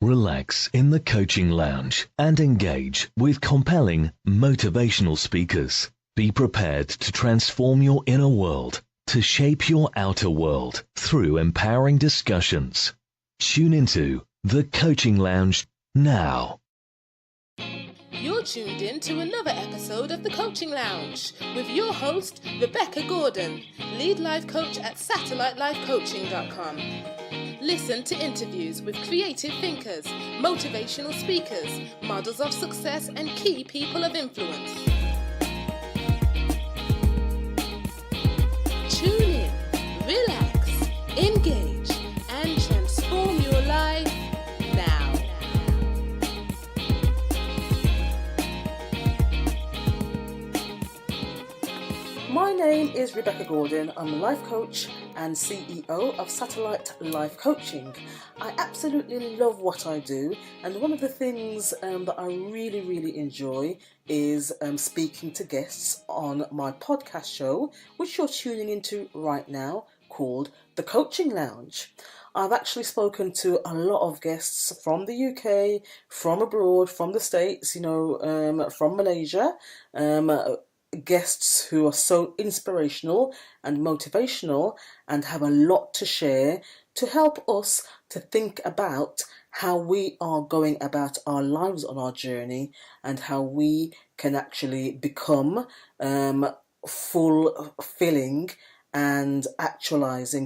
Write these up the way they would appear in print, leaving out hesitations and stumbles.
Relax in the coaching lounge and engage with compelling, motivational speakers. Be prepared to transform your inner world, to shape your outer world through empowering discussions. Tune into the Coaching Lounge now. You're tuned in to another episode of the Coaching Lounge with your host, Rebecca Gordon, lead life coach at satellitelifecoaching.com. Listen to interviews with creative thinkers, motivational speakers, models of success, and key people of influence. Tune in, relax, engage, and transform your life now. My name is Rebecca Gordon. I'm a life coach and CEO of Satellite Life Coaching. I absolutely love what I do, and one of the things that I really enjoy is speaking to guests on my podcast show, which you're tuning into right now, called The Coaching Lounge. I've actually spoken to a lot of guests from the UK, from abroad, from the States, from Malaysia, guests who are so inspirational and motivational and have a lot to share to help us to think about how we are going about our lives on our journey and how we can actually become fulfilling and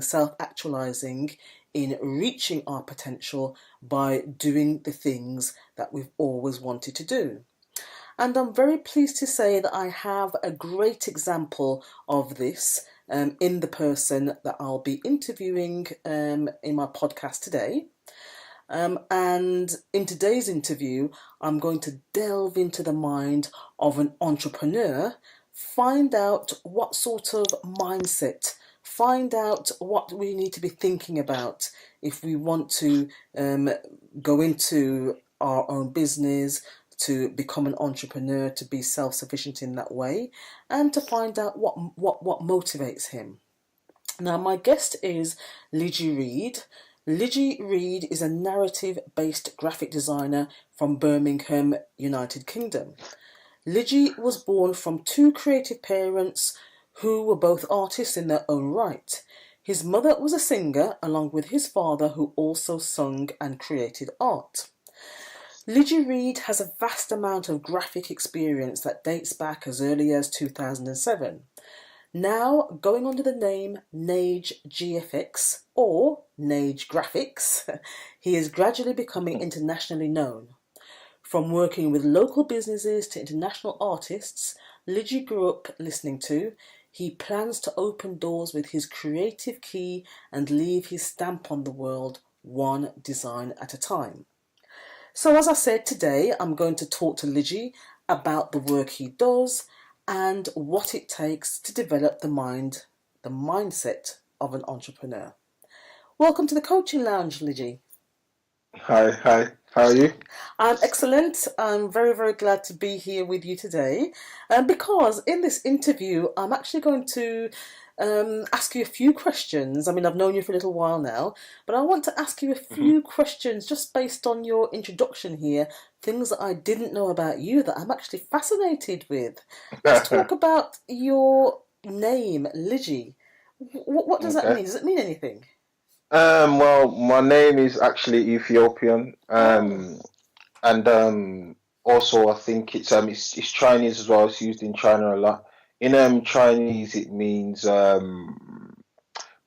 self-actualizing in reaching our potential by doing the things that we've always wanted to do. And I'm very pleased to say that I have a great example of this in the person that I'll be interviewing in my podcast today. And in today's interview, I'm going to delve into the mind of an entrepreneur, find out what sort of mindset, find out what we need to be thinking about if we want to go into our own business, to become an entrepreneur, to be self-sufficient in that way, and to find out what motivates him. Now, my guest is Liji Reid. Liji Reid is a narrative-based graphic designer from Birmingham, United Kingdom. Liji was born from two creative parents who were both artists in their own right. His mother was a singer, along with his father, who also sung and created art. Liji Reid has a vast amount of graphic experience that dates back as early as 2007. Now, going under the name Nage GFX or Nage Graphics, he is gradually becoming internationally known. From working with local businesses to international artists Liji grew up listening to, he plans to open doors with his creative key and leave his stamp on the world, one design at a time. So as I said, today I'm going to talk to Liji about the work he does and what it takes to develop the mindset of an entrepreneur. Welcome to the Coaching Lounge, Liji. Hi, how are you? I'm excellent. I'm very glad to be here with you today because in this interview I'm actually going to ask you a few questions. I mean, I've known you for a little while now, but I want to ask you a few questions just based on your introduction here, things that I didn't know about you that I'm actually fascinated with. Let's talk about your name, Liji. What does that mean? Does it mean anything? Well, my name is actually Ethiopian, and also I think it's Chinese as well. It's used in China a lot. In Chinese, it means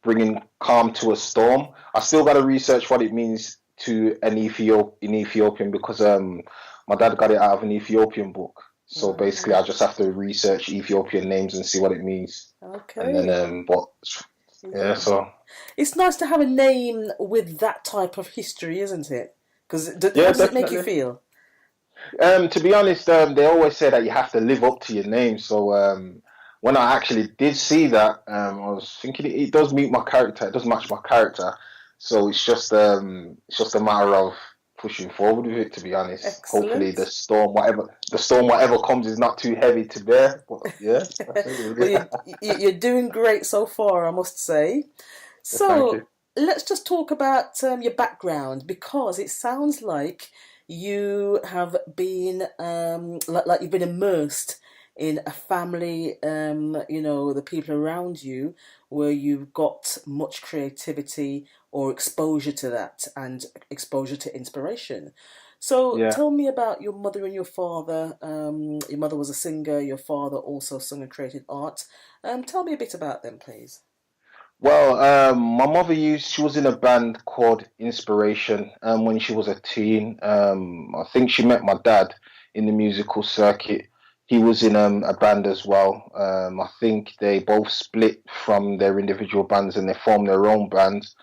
bringing calm to a storm. I still got to research what it means to in Ethiopian because my dad got it out of an Ethiopian book. So basically, I just have to research Ethiopian names and see what it means. Okay. And then so it's nice to have a name with that type of history, isn't it? Because how does it make you feel? To be honest, they always say that you have to live up to your name. So when I actually did see that, I was thinking it does meet my character. It does match my character. So it's just a matter of pushing forward with it. To be honest, Excellent. Hopefully the storm, whatever comes, is not too heavy to bear. But yeah, well, you're doing great so far, I must say. Thank you. let's just talk about your background, because it sounds like you have been like you've been immersed in a family, the people around you, where you've got much creativity or exposure to that and exposure to inspiration. So Yeah. tell me about your mother and your father. Your mother was a singer, your father also sung and created art. Tell me a bit about them, please. Well, my mother she was in a band called Inspiration when she was a teen. I think she met my dad in the musical circuit. He was in a band as well. I think they both split from their individual bands and they formed their own bands.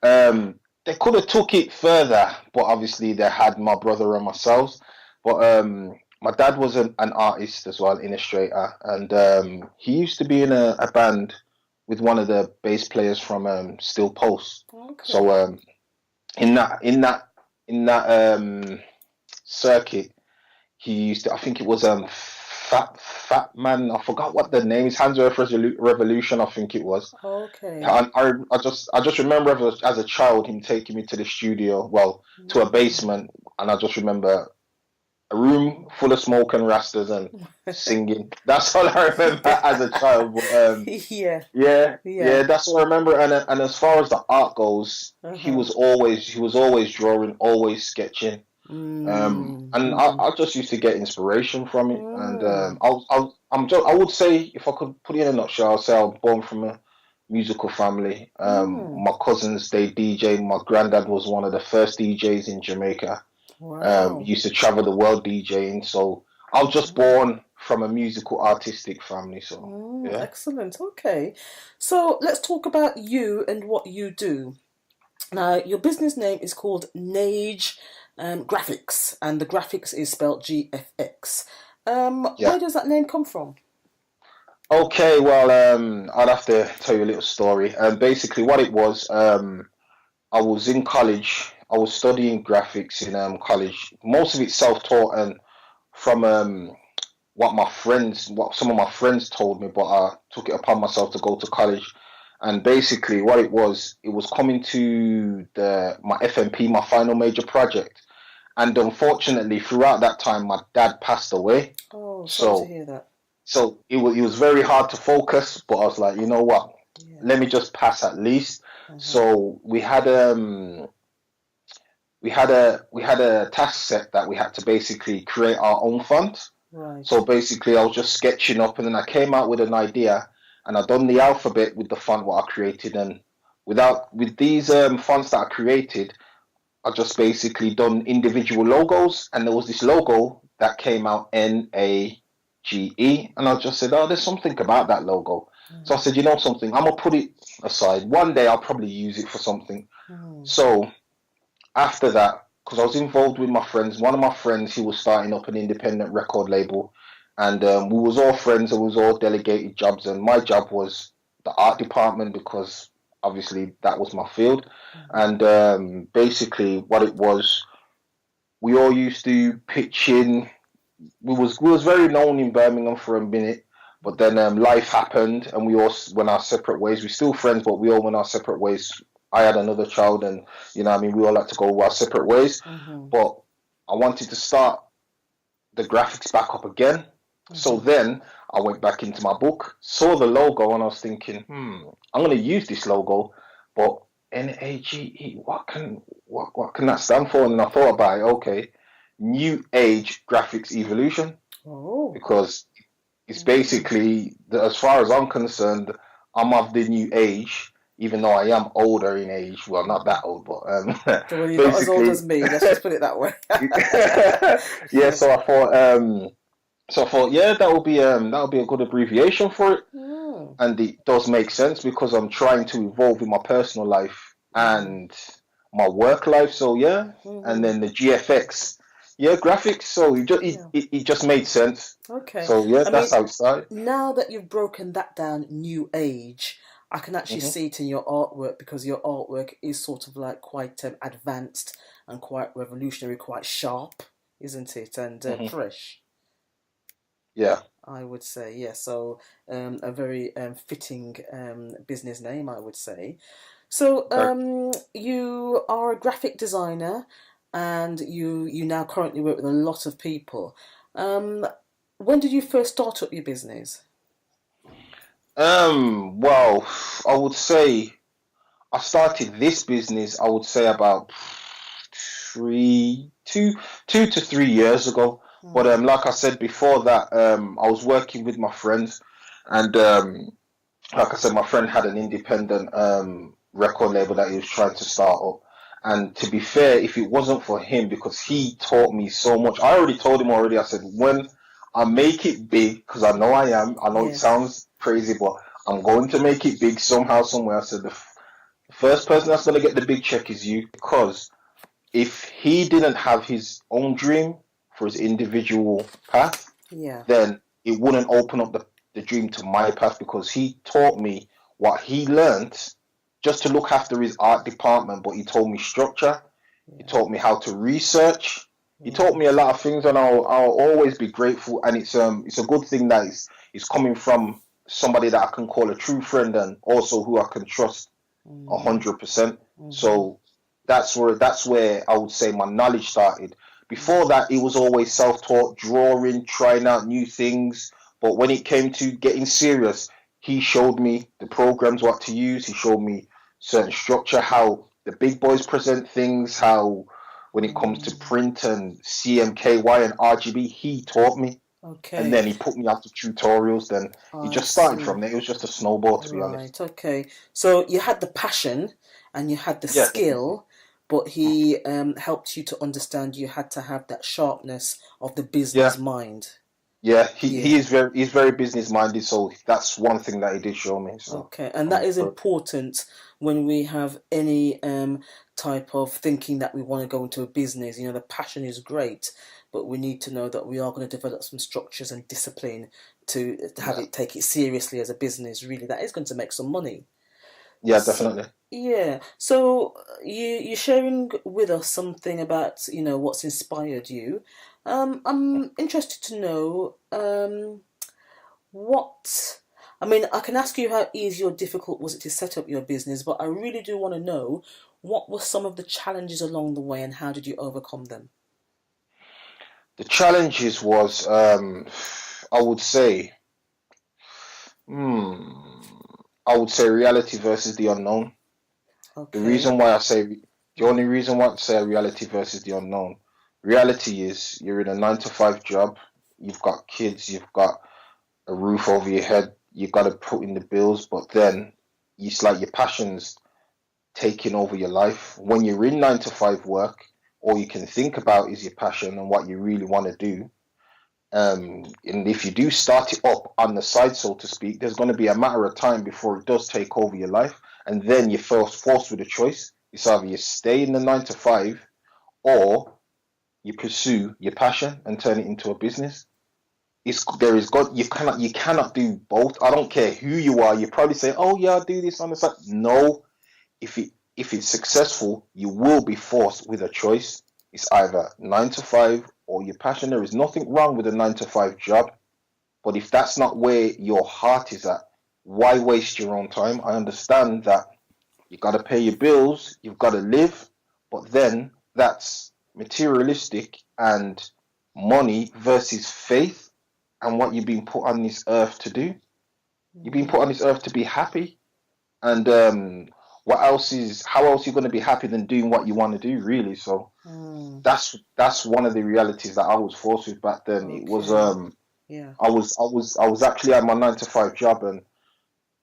They could have took it further, but obviously they had my brother and myself. But my dad was an artist as well, illustrator, and he used to be in a band with one of the bass players from Steel Pulse. So Okay. in that circuit, he used to. I think it was Fat Man. I forgot what the name is. Hands Earth Revolution. I think it was. Okay. I just remember as a child him taking me to the studio, well, to a Mm. basement, and I just remember a room full of smoke and rastas and singing. That's all I remember as a child. But Yeah, yeah, yeah. yeah, that's what I remember. And as far as the art goes, Uh-huh. he was always drawing, always sketching. Mm, And mm-hmm. I just used to get inspiration from it. And Mm, I would say, if I could put it in a nutshell, I'll say I was born from a musical family. mm. My cousins, they DJ. My granddad was one of the first DJs in Jamaica. Wow. Used to travel the world DJing. So I was just Mm, born from a musical artistic family. So yeah, excellent. Okay. So let's talk about you and what you do. Now, your business name is called Nage Graphics, and the graphics is spelled GFX. yeah. Where does that name come from? Okay, well, I'd have to tell you a little story. Basically, what it was, I was in college. I was studying graphics in college. Most of it self-taught and from what some of my friends told me, but I took it upon myself to go to college. And basically, what it was coming to the my FMP, my final major project. And unfortunately, throughout that time, my dad passed away. Oh, sorry to So hear that. it was very hard to focus, but I was like, you know what? Yeah. Let me just pass at least. Uh-huh. So we had a task set that we had to basically create our own font. So Right. basically, I was just sketching up, and then I came out with an idea, and I done the alphabet with the font what I created, and with these fonts that I created, I just basically done individual logos, and there was this logo that came out NAGE, and I just said, oh, there's something about that logo. So I Mm, said, you know something, I'm gonna put it aside. One day I'll probably use it for something. mm, So after that, because I was involved with my friends, one of my friends he was starting up an independent record label, and we was all friends and we was all delegated jobs, and my job was the art department because obviously that was my field, mhm. and basically what it was, we all used to pitch in. We was very known in Birmingham for a minute, but then life happened and we all went our separate ways. We're still friends, but we all went our separate ways. I had another child, and what I mean, we all had to go our separate ways. Mhm. But I wanted to start the graphics back up again. So Mhm. then I went back into my book, saw the logo, and I was thinking, I'm going to use this logo, but NAGE, what can that stand for? And I thought about it. Okay, New Age Graphics Evolution, Oh. because it's Mm. basically as far as I'm concerned, I'm of the new age, even though I am older in age. Well, not Mhm. that old, but So, well, you're not as old as basically, me. Let's just put it that way. yeah. So I thought, yeah, that would be a good abbreviation for it, Mm. and it does make sense because I'm trying to evolve in my personal life Mhm. and my work life. So yeah, and Mhm. then the GFX, yeah, graphics. So Yeah. it just made sense. Okay. So yeah, I that's mean, how it started. now that you've broken that down, new age, I can actually Hmm. see it in your artwork, because your artwork is sort of like quite advanced and quite revolutionary, quite sharp, isn't it? And Hmm. fresh, Yeah. I would say. Yeah. So a very fitting business name, I would say. So Okay. you are a graphic designer, and you now currently work with a lot of people. Um, when did you first start up your business? Well, I would say I started this business, I would say about three, two, 2 to 3 years ago. But Mm, like I said before that, I was working with my friends, and like I said, my friend had an independent record label that he was trying to start up. And to be fair, if it wasn't for him, because he taught me so much, I already told him already. I said, when I make it big, because I know I am. I know it yes. sounds crazy, but I'm going to make it big somehow, somewhere. I said, the first person that's going to get the big check is you, because if he didn't have his own dream for his individual path, Yeah. then it wouldn't open up the dream to my path, because he taught me what he learned just to look after his art department, but he told me structure, he Yeah. taught me how to research, he taught me a Yes. lot of things, and I'll always be grateful. And it's a good thing that it's coming from somebody that I can call a true friend, and also who I can trust Mm, 100%. mm-hmm. So that's where I would say my knowledge started. Before Mm, that, it was always self-taught, drawing, trying out new things. But when it came to getting serious, he showed me the programs, what to use. He showed me certain structure, how the big boys present things, how when it comes to mm. print and CMKY and RGB, he taught me. And Okay, then he put me out to tutorials. Then it I just started from see. there. It was just a snowball, to be honest. Right, okay. So you had the passion and you had the Yeah, definitely. skill, but he helped you to understand you had to have that sharpness of the business Yeah. mind. Yeah, he Yeah, is very business minded, so that's one thing that he did show me. So okay. And that I'm is good. important when we have any type of thinking that we want to go into a business. You know, the passion is great, but we need to know that we are going to develop some structures and discipline to have Yeah, it take it seriously as a business. Really, that is going to make some money. yeah, So, definitely. yeah. So you're sharing with us something about what's inspired you. I'm interested to know what. I mean, I can ask you how easy or difficult was it to set up your business, but I really do want to know what were some of the challenges along the way and how did you overcome them? The challenges was, I would say, hmm, I would say reality versus the unknown. The Okay. reason why I say the only Yeah. reason why I say reality versus the unknown. Reality is you're in a 9 to 5 job. You've got kids. You've got a roof over your head. You've got to put in the bills, but then it's like your passions taking over your life. When you're in 9 to 5 work, all you can think about is your passion and what you really want to do. And if you do start it up on the side, so to speak, there's going to be a matter of time before it does take over your life. And then you're forced with a choice. It's either you stay in the 9 to 5 or you pursue your passion and turn it into a business. It's there is God. You cannot do both. I don't care who you are. You probably say, "Oh yeah, I'll do this on the side." No, if it's successful, you will be forced with a choice. It's either 9 to 5 or your passion. There is nothing wrong with a 9 to 5 job, but if that's not where your heart is at, why waste your own time? I understand that you got to pay your bills, you've got to live, but then that's materialistic and money versus faith and what you've been put on this earth to do. You've been Mm-hmm. put on this earth to be happy. And what else is how else are you going to be happy than doing what you want to do, really? So Mm, that's one of the realities that I was forced with back then. It was okay. Yeah. I was actually at my 9 to 5 job, and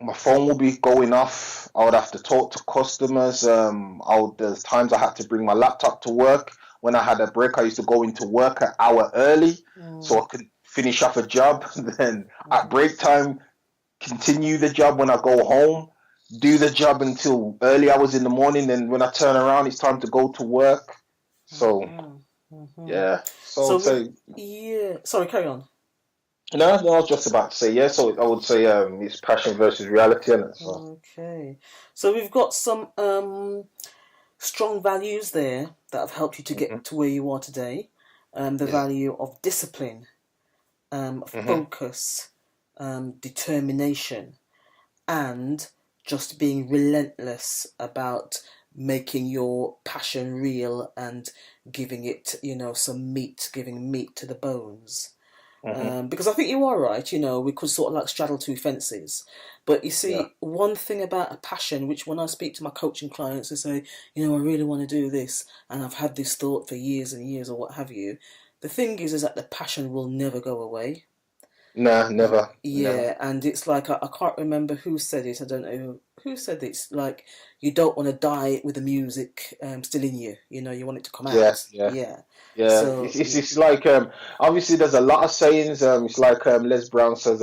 my phone would be going off. I would have to talk to customers. There's times I had to bring my laptop to work. When I had a break, I used to go into work an hour early so Mm, I could finish off a job. Then at mm, break time, continue the job. When I go home, do the job until early hours in the morning. Then when I turn around, it's time to go to work. So mm-hmm. Mm-hmm. yeah, so So I'd we've say yeah. Sorry, carry on. no, I was just about to say yeah. So I would say it's passion versus reality, and so Okay. So we've got some strong values there that have helped you to hmm get to where you are today. The yeah, value of discipline, hmm focus, determination, and just being relentless about making your passion real and giving it, some meat, giving meat to the bones. Because I think you are right, we could sort of like straddle two fences. But you see, Yeah. one thing about a passion, which when I speak to my coaching clients, they say, I really want to do this, and I've had this thought for years and years or what have you. The thing is that the passion will never go away. Nah, never, never. Yeah, and it's like, I can't remember who said it, I don't know who said it. It's like, you don't want to die with the music still in you, you want it to come Yeah, out. yeah. Yeah. Yeah, So, it's like obviously there's a lot of sayings. It's like Les Brown says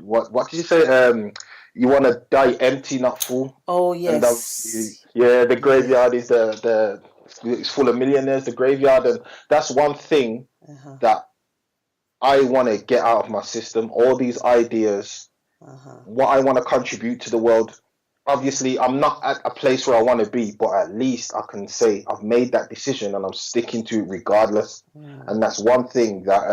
what did you say? You want to die empty, not full. oh, And obviously, yes. yeah, the Yeah. graveyard is the it's full of millionaires. The graveyard, and that's one thing Uh-huh. that I want to get out of my system. All these ideas, Uh-huh. what I want to contribute to the world. Obviously, I'm not at a place where I want to be, but at least I can say I've made that decision and I'm sticking to it regardless. And that's one thing that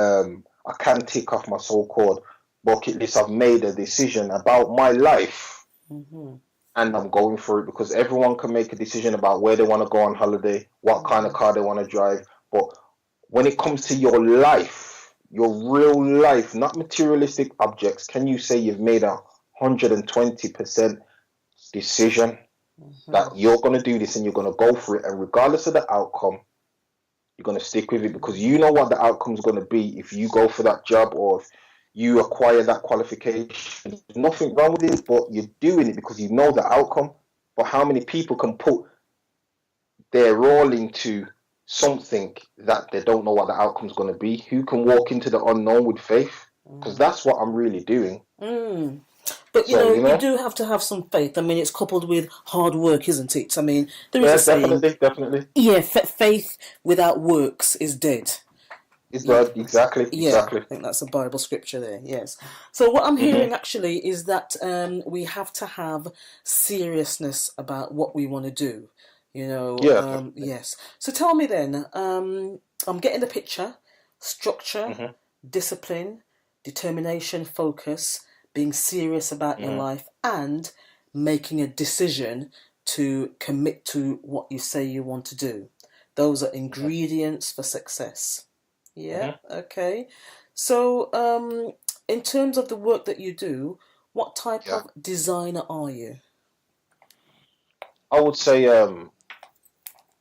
I can tick off my so-called bucket list. I've made a decision about my life Mm-hmm. and I'm going for it, because everyone can make a decision about where they want to go on holiday, what kind of car they want to drive. But when it comes to your life, your real life, not materialistic objects, can you say you've made 120% decision that you're going to do this and you're going to go for it, and regardless of the outcome, you're going to stick with it, because you know what the outcome is going to be if you go for that job or if you acquire that qualification. There's nothing wrong with it, but you're doing it because you know the outcome. But how many people can put their all into something that they don't know what the outcome is going to be? Who can walk into the unknown with faith? Because that's what I'm really doing. But So, you do have to have some faith. I mean, it's coupled with hard work, isn't it? I mean, there is yeah, a saying, definitely. yeah, faith without works is dead. It's that exactly. Yeah, I think that's a Bible scripture there, yes. So what I'm hearing actually is that we have to have seriousness about what we want to do, Yeah. yes. So tell me then, I'm getting the picture, structure, discipline, determination, focus, being serious about your life, and making a decision to commit to what you say you want to do. Those are ingredients for success. Yeah, okay. So, in terms of the work that you do, what type of designer are you? I would say I'm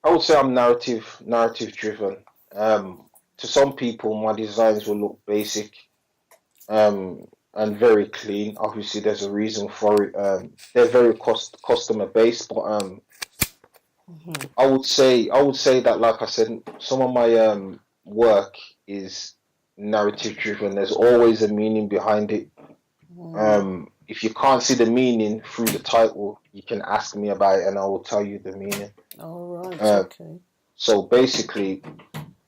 narrative driven. To some people, my designs will look basic, and very clean. Obviously, there's a reason for it. They're very customer based, but I would say that, like I said, some of my work is narrative driven. There's always a meaning behind it. If you can't see the meaning through the title, you can ask me about it and I will tell you the meaning. All right, okay. So basically,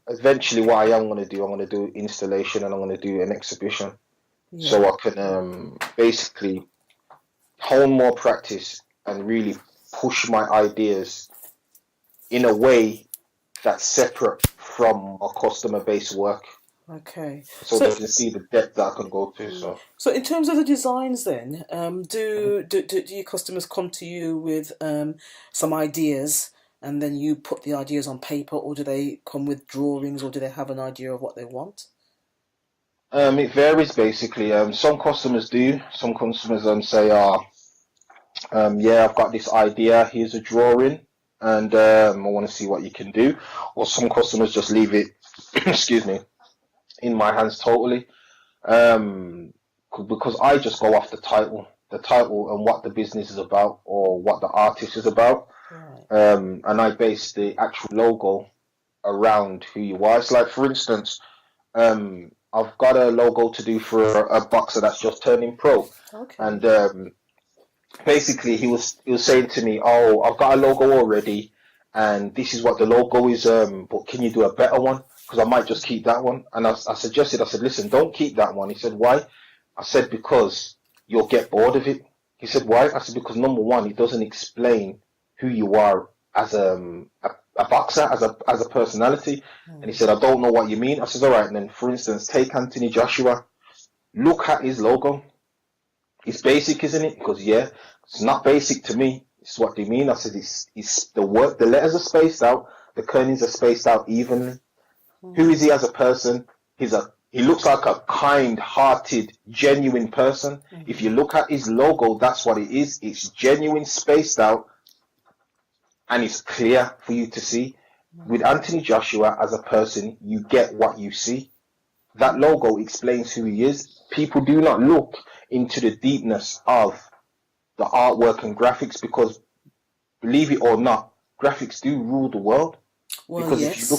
eventually what I am going to do, I'm going to do installation and I'm going to do an exhibition. Yeah. So I can basically hone more practice and really push my ideas in a way that's separate from my customer-based work. Okay. So they can see the depth that I can go to. So in terms of the designs then, do your customers come to you with some ideas and then you put the ideas on paper, or do they come with drawings, or do they have an idea of what they want? It varies basically. Some customers do. Some customers say, yeah, I've got this idea, here's a drawing, and I want to see what you can do. Or some customers just leave it, excuse me, in my hands totally, because I just go off the title and what the business is about or what the artist is about, and I base the actual logo around who you are. It's like, for instance, I've got a logo to do for a boxer that's just turning pro, and basically he was saying to me, "Oh, I've got a logo already, and this is what the logo is. But can you do a better one? Because I might just keep that one." And I suggested, I said, "Listen, don't keep that one." He said, "Why?" I said, "Because you'll get bored of it." He said, "Why?" I said, "Because number one, it doesn't explain who you are as a boxer, as a personality." And he said, "I don't know what you mean." I said, "All right, and then for instance, take Anthony Joshua. Look at his logo. It's basic, isn't it?" Because yeah. It's not basic to me. It's what they mean. I said it's the word. The letters are spaced out. The kernels are spaced out evenly. Who is he as a person? He looks like a kind-hearted, genuine person. If you look at his logo, that's what it is. It's genuine, spaced out, and it's clear for you to see. With Anthony Joshua as a person, you get what you see. That logo explains who he is. People do not look into the deepness of the artwork and graphics because, believe it or not, graphics do rule the world. Well, because yes.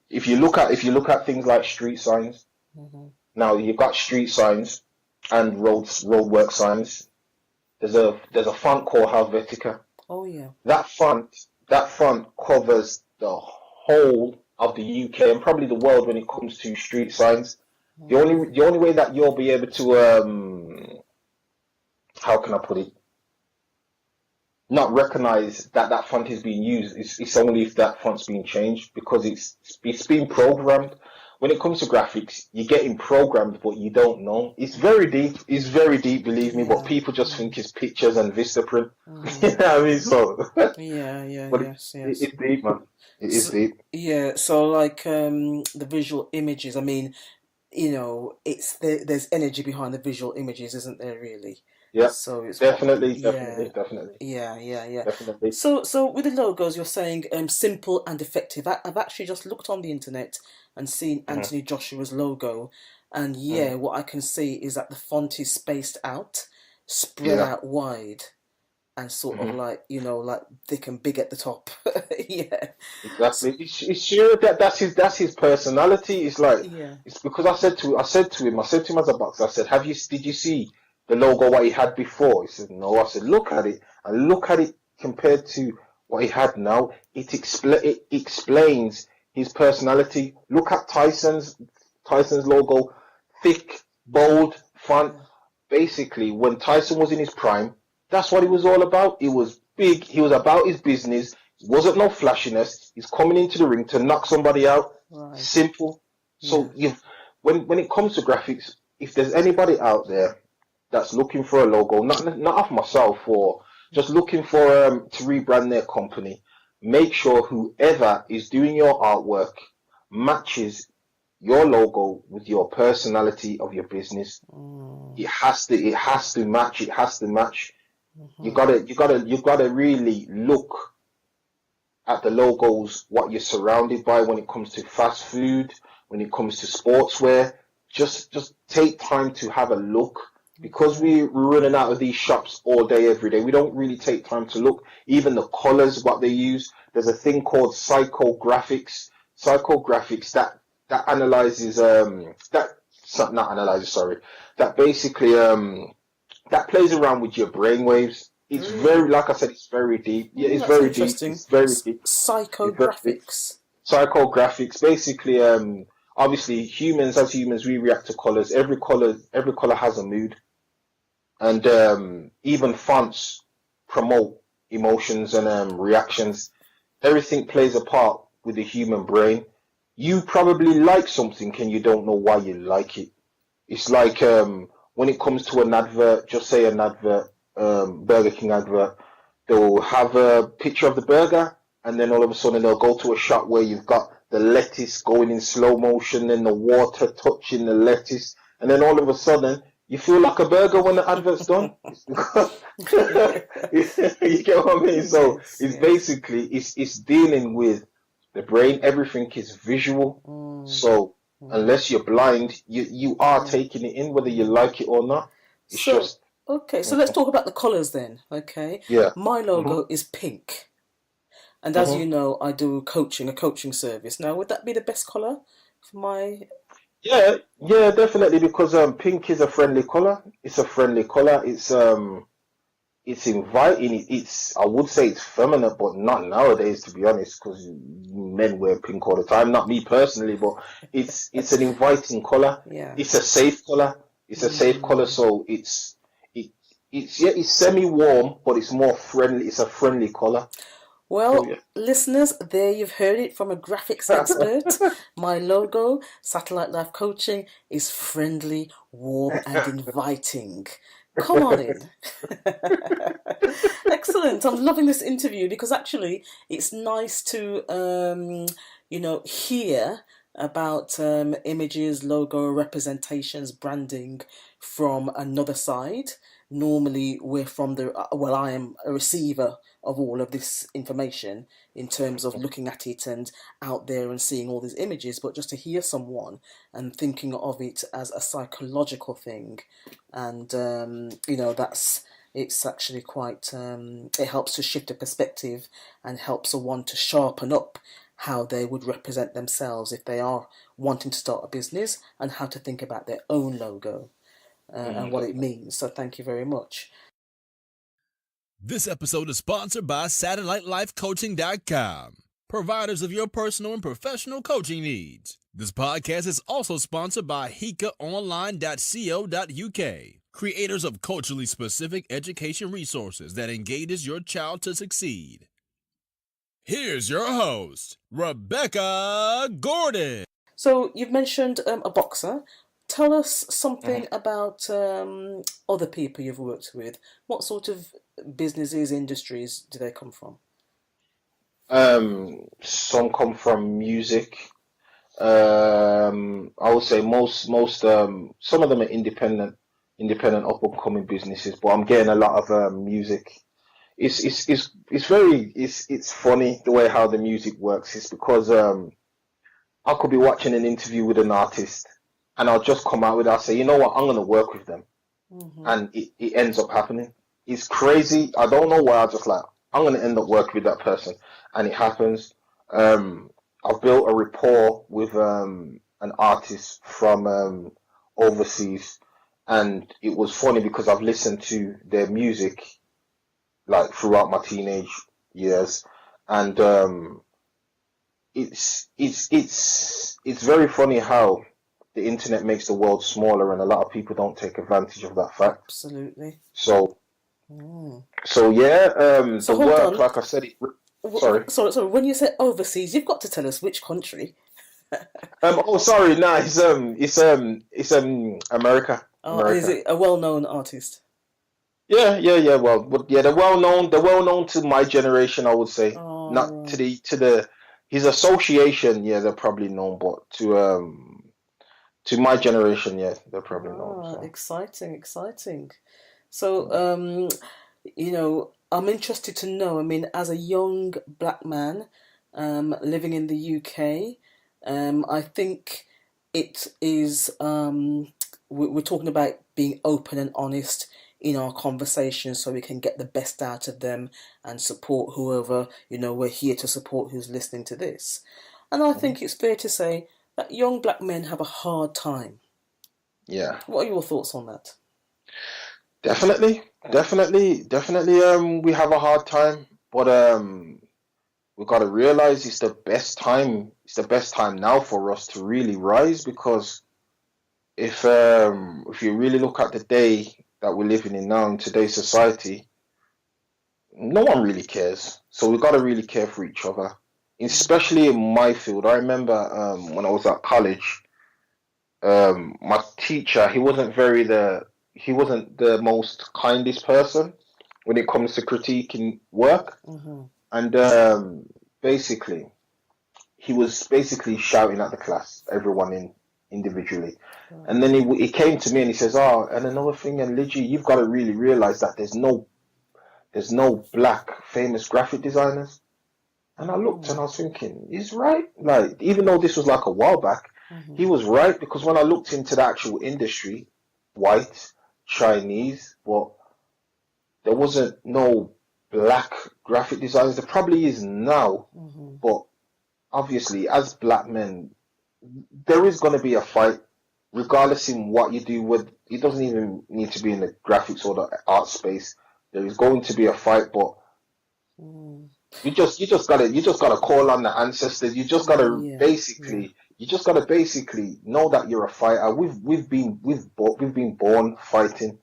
if you look at things like street signs, now you've got street signs and roadwork signs. There's a font called Helvetica. Oh yeah. That font covers the whole of the UK and probably the world when it comes to street signs. The only way that you'll be able to how can I put it? Not recognize that font is being used. It's only if that font's being changed because it's being programmed. When it comes to graphics, you're getting programmed, but you don't know. It's very deep. It's very deep, believe me. But people just think it's pictures and Vistaprint. You know what I mean? So but yes. It's deep, man. It is deep. Yeah. So like the visual images. I mean, you know, there's energy behind the visual images, isn't there? Really. Yeah. So it's definitely. Yeah. Definitely. So with the logos, you're saying simple and effective. I've actually just looked on the internet and seen Anthony Joshua's logo, and what I can see is that the font is spaced out, spread out wide, and sort of like like thick and big at the top. Yeah, exactly. It's sure that's his personality. It's like it's because I said to him as a boxer. I said, did you see the logo what he had before? He said no. I said look at it and look at it compared to what he had now. It explains his personality. Look at Tyson's logo, thick, bold font. Basically, when Tyson was in his prime, that's what he was all about. He was big. He was about his business. It wasn't no flashiness. He's coming into the ring to knock somebody out. Right. Simple. So when it comes to graphics, if there's anybody out there that's looking for a logo, not of myself, or just looking for to rebrand their company, make sure whoever is doing your artwork matches your logo with your personality of your business. It has to match. It has to match. You gotta really look at the logos, what you're surrounded by when it comes to fast food, when it comes to sportswear. Just take time to have a look. Because we're running out of these shops all day, every day, we don't really take time to look. Even the colors, what they use. There's a thing called psychographics. Psychographics that analyzes that basically that plays around with your brain waves. It's very, like I said, it's very deep. Yeah, it's very deep. It's very deep. Psychographics. Psychographics, basically, obviously as humans, we react to colors. Every color has a mood. And even fonts promote emotions and reactions. Everything plays a part with the human brain. You probably like something and you don't know why you like it. It's like when it comes to an advert, just say an advert, Burger King advert, they'll have a picture of the burger and then all of a sudden they'll go to a shot where you've got the lettuce going in slow motion and the water touching the lettuce, and then all of a sudden you feel like a burger when the advert's done. You get what I mean? So it's basically it's dealing with the brain. Everything is visual. So unless you're blind, you are taking it in whether you like it or not. It's okay. So let's talk about the colours then. Okay. Yeah. My logo is pink. And as you know, I do a coaching service. Now, would that be the best colour for my... Yeah, definitely, because pink is a friendly colour. It's a friendly colour. It's inviting. I would say it's feminine, but not nowadays, to be honest, because men wear pink all the time. Not me personally, but it's an inviting colour. Yeah. It's a safe colour. It's a safe colour, so it's semi-warm, but it's more friendly. It's a friendly colour. Well, listeners, there you've heard it from a graphics expert. My logo, Satellite Life Coaching, is friendly, warm and inviting. Come on in. Excellent. I'm loving this interview because actually it's nice to, hear about images, logo, representations, branding from another side. Normally, we're from I am a receiver of all of this information in terms of looking at it and out there and seeing all these images, but just to hear someone and thinking of it as a psychological thing, and it's actually quite, it helps to shift a perspective and helps one to sharpen up how they would represent themselves if they are wanting to start a business, and how to think about their own logo and what it means. So thank you very much. This episode is sponsored by SatelliteLifeCoaching.com, providers of your personal and professional coaching needs. This podcast is also sponsored by HikaOnline.co.uk, creators of culturally specific education resources that engages your child to succeed. Here's your host, Rebecca Gordon. So you've mentioned a boxer. Tell us something about other people you've worked with. What sort of businesses, industries do they come from? Some come from music. I would say most some of them are independent up and coming businesses, but I'm getting a lot of music. It's funny the way how the music works. It's because I could be watching an interview with an artist and I'll just come out with, I'll say, you know what, I'm going to work with them. And it ends up happening. It's crazy. I don't know why. I just like, I'm going to end up working with that person. And it happens. I've built a rapport with an artist from overseas. And it was funny because I've listened to their music like throughout my teenage years. And it's very funny how the internet makes the world smaller, and a lot of people don't take advantage of that fact. Absolutely. So yeah, So the hold work, on. like I said, sorry. So when you say overseas, you've got to tell us which country. Sorry, no, it's America. Oh, America. is it a well-known artist? Yeah. Well, but yeah, they're well known to my generation, I would say. Oh, Not right. to the his association. Yeah, they're probably known, but to my generation, yeah, they're probably known. So. Exciting. So, I'm interested to know. I mean, as a young black man living in the UK, I think it is. We're talking about being open and honest in our conversations, so we can get the best out of them and support whoever we're here to support who's listening to this. And I think it's fair to say that young black men have a hard time. Yeah. What are your thoughts on that? Definitely. We have a hard time, but we've got to realize it's the best time. It's the best time now for us to really rise, because if you really look at the day that we're living in now in today's society, no one really cares. So we've got to really care for each other, especially in my field. I remember when I was at college, my teacher, he wasn't the most kindest person when it comes to critiquing work. And basically he was basically shouting at the class, everyone individually. And then he came to me and he says, and another thing, and Liji, you've got to really realize that there's no black famous graphic designers. And I looked and I was thinking, he's right. Like, even though this was like a while back, he was right, because when I looked into the actual industry, white, Chinese, but there wasn't no black graphic designers. There probably is now, but obviously as black men, there is going to be a fight, regardless in what you do. With it doesn't even need to be in the graphics or the art space. There is going to be a fight, but you just gotta call on the ancestors. You just gotta basically know that you're a fighter. We've been born fighting,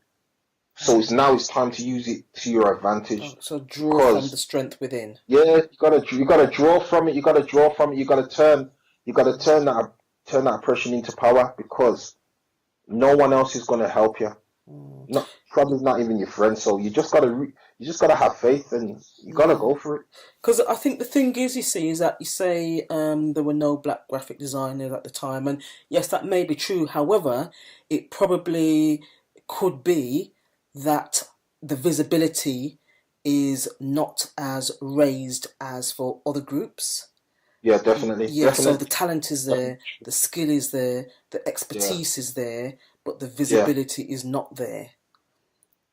so it's time to use it to your advantage. So draw from the strength within. Yeah, you gotta draw from it. You gotta turn that oppression into power, because no one else is gonna help you. Not probably not even your friend. So you just gotta have faith and you gotta Yeah. go for it. Because I think the thing is, you see, is that you say there were no black graphic designers at the time, and yes, that may be true. However, it probably could be that the visibility is not as raised as for other groups. Yeah, definitely, Yeah, so the definitely, talent is definitely. there, the skill is there, the Yeah, expertise is there, but the yeah. visibility is not there.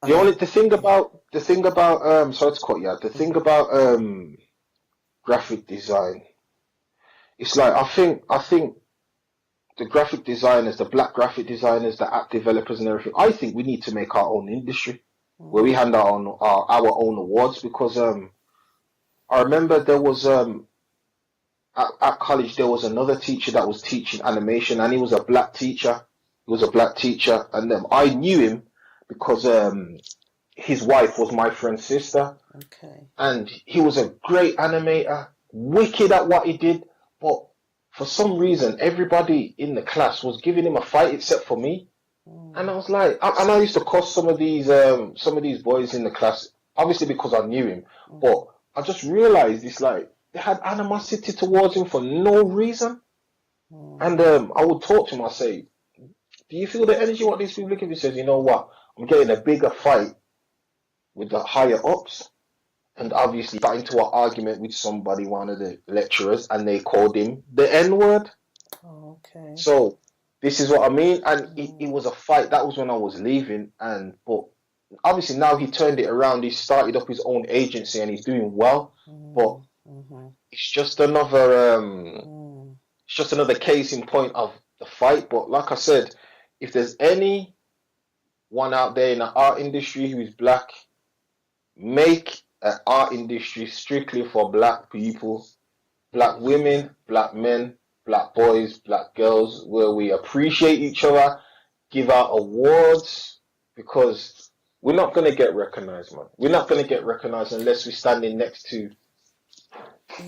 And The I, only the thing about sorry to cut you out. The thing mhm, about graphic design, it's like I think the graphic designers, the black graphic designers, the app developers and everything, I think we need to make our own industry where we mm, hand out our own awards because I remember there was at college there was another teacher that was teaching animation and he was a black teacher. He was a black teacher and I knew him because his wife was my friend's sister okay. and he was a great animator, wicked at what he did, but for some reason everybody in the class was giving him a fight except for me. And I Mm, was like, and I used to cuss some of these boys in the class, obviously because I knew him. mhm, But I just realized it's like they had animosity towards him for no reason. mm, And I would talk to him. I say, "Do you feel the energy? What these people looking for?" He says, "You know what? I'm getting a bigger fight with the higher ups." And obviously got into an argument with somebody, one of the lecturers, and they called him the N word. oh, okay. So this is what I mean. And it Mm, was a fight. That was when I was leaving. And but obviously now he turned it around. He started up his own agency and he's doing well. But mm, mhm, mm, it's just another case in point of the fight. But like I said, if there's anyone out there in the art industry who is black, make an art industry strictly for black people, black women, black men, black boys, black girls, where we appreciate each other, give out awards, because we're not going to get recognized, man. We're not going to get recognized unless we're standing next to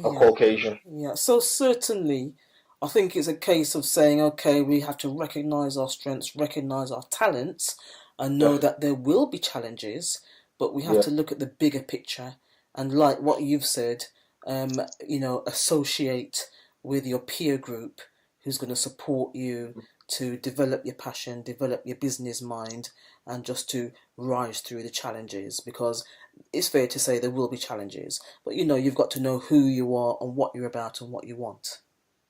a yeah, Caucasian. yeah. So certainly, I think it's a case of saying, okay, we have to recognize our strengths, recognize our talents, and know Definitely. that there will be challenges, but we have Yeah. to look at the bigger picture. And like what you've said, associate with your peer group who's going to support you to develop your passion, develop your business mind, and just to rise through the challenges. Because it's fair to say there will be challenges, but you've got to know who you are and what you're about and what you want.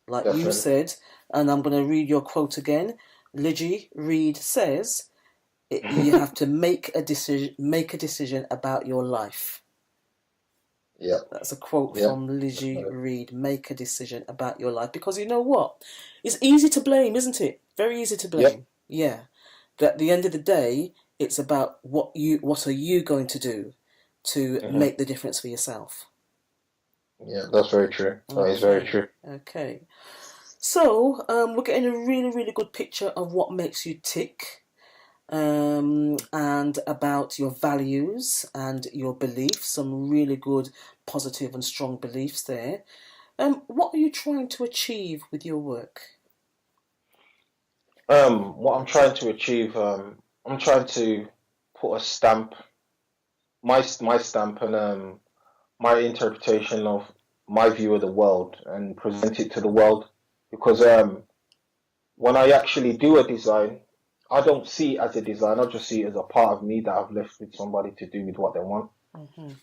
Like you Definitely. said, and I'm going to read your quote again. Liji Reid says, "You have to make a decision about your life." Yeah. That's a quote Yeah. from Liji Definitely. Reid. Make a decision about your life, because you know what? It's easy to blame, isn't it? Very easy to Yep. blame. Yeah. But at the end of the day, it's about what are you going to do to Hmm. make the difference for yourself. Yeah, that's very true. That is very Okay. true. Okay. So, we're getting a really, really good picture of what makes you tick, and about your values and your beliefs. Some really good, positive, and strong beliefs there. What are you trying to achieve with your work? What I'm trying to achieve, I'm trying to put a stamp, my stamp, and my interpretation of my view of the world and present it to the world. Because when I actually do a design, I don't see it as a design. I just see it as a part of me that I've left with somebody to do with what they want. Hmm.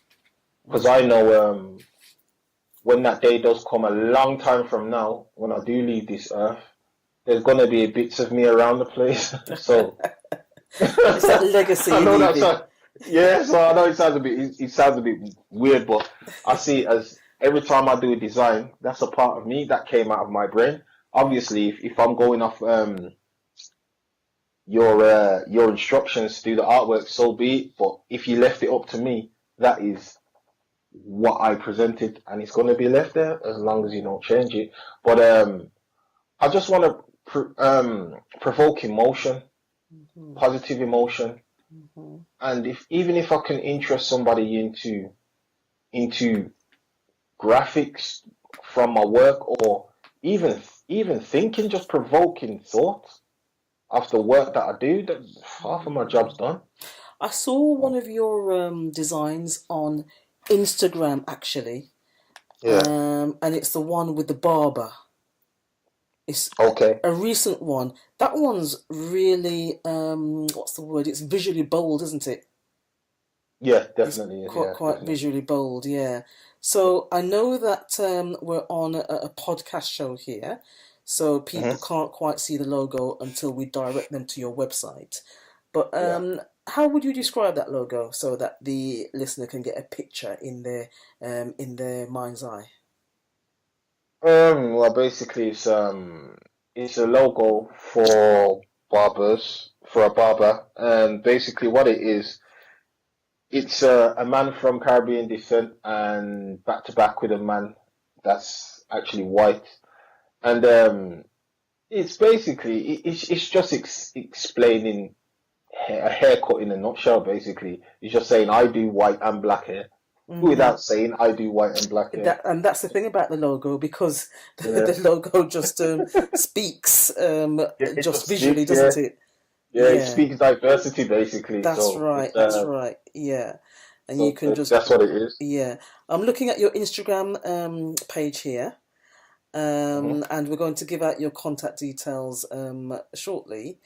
Because I Okay. know when that day does come a long time from now, when I do leave this earth, there's gonna be bits of me around the place. So It's that legacy I you're know that leaving. sounds, yeah, so I know it sounds a bit weird, but I see it as every time I do a design, that's a part of me that came out of my brain. Obviously, if I'm going off your instructions to do the artwork, so be it. But if you left it up to me, that is what I presented, and it's going to be left there as long as you don't change it. But I just want to provoke emotion, Hmm. positive emotion, Hmm. and if even if I can interest somebody into graphics from my work, or even thinking, just provoking thoughts, after work that I do, half of my job's done. I saw one of your designs on Instagram actually, Yeah. and it's the one with the barber. It's Okay. a recent one. That one's really what's the word? It's visually bold, isn't it? Yeah, It's definitely is. Yeah, quite definitely. visually bold, yeah. So I know that we're on a podcast show here, so people Hmm. can't quite see the logo until we direct them to your website. But Yeah. how would you describe that logo so that the listener can get a picture in their mind's eye? Well, basically, it's a logo for barbers, for a barber, and basically what it is, it's a man from Caribbean descent and back to back with a man that's actually white, and it's basically it's just explaining a haircut in a nutshell. Basically, it's just saying I do white and black hair Hmm. without saying I do white and black hair. That's the thing about the logo because Yeah, the logo just speaks yeah, it just just visually, speaks. Yeah, doesn't it? yeah, it Yeah. speaks diversity basically. That's So right. it's That's right. Yeah, and you so can just that's what it is. yeah. I'm looking at your Instagram page here, Mm-hmm. and we're going to give out your contact details shortly.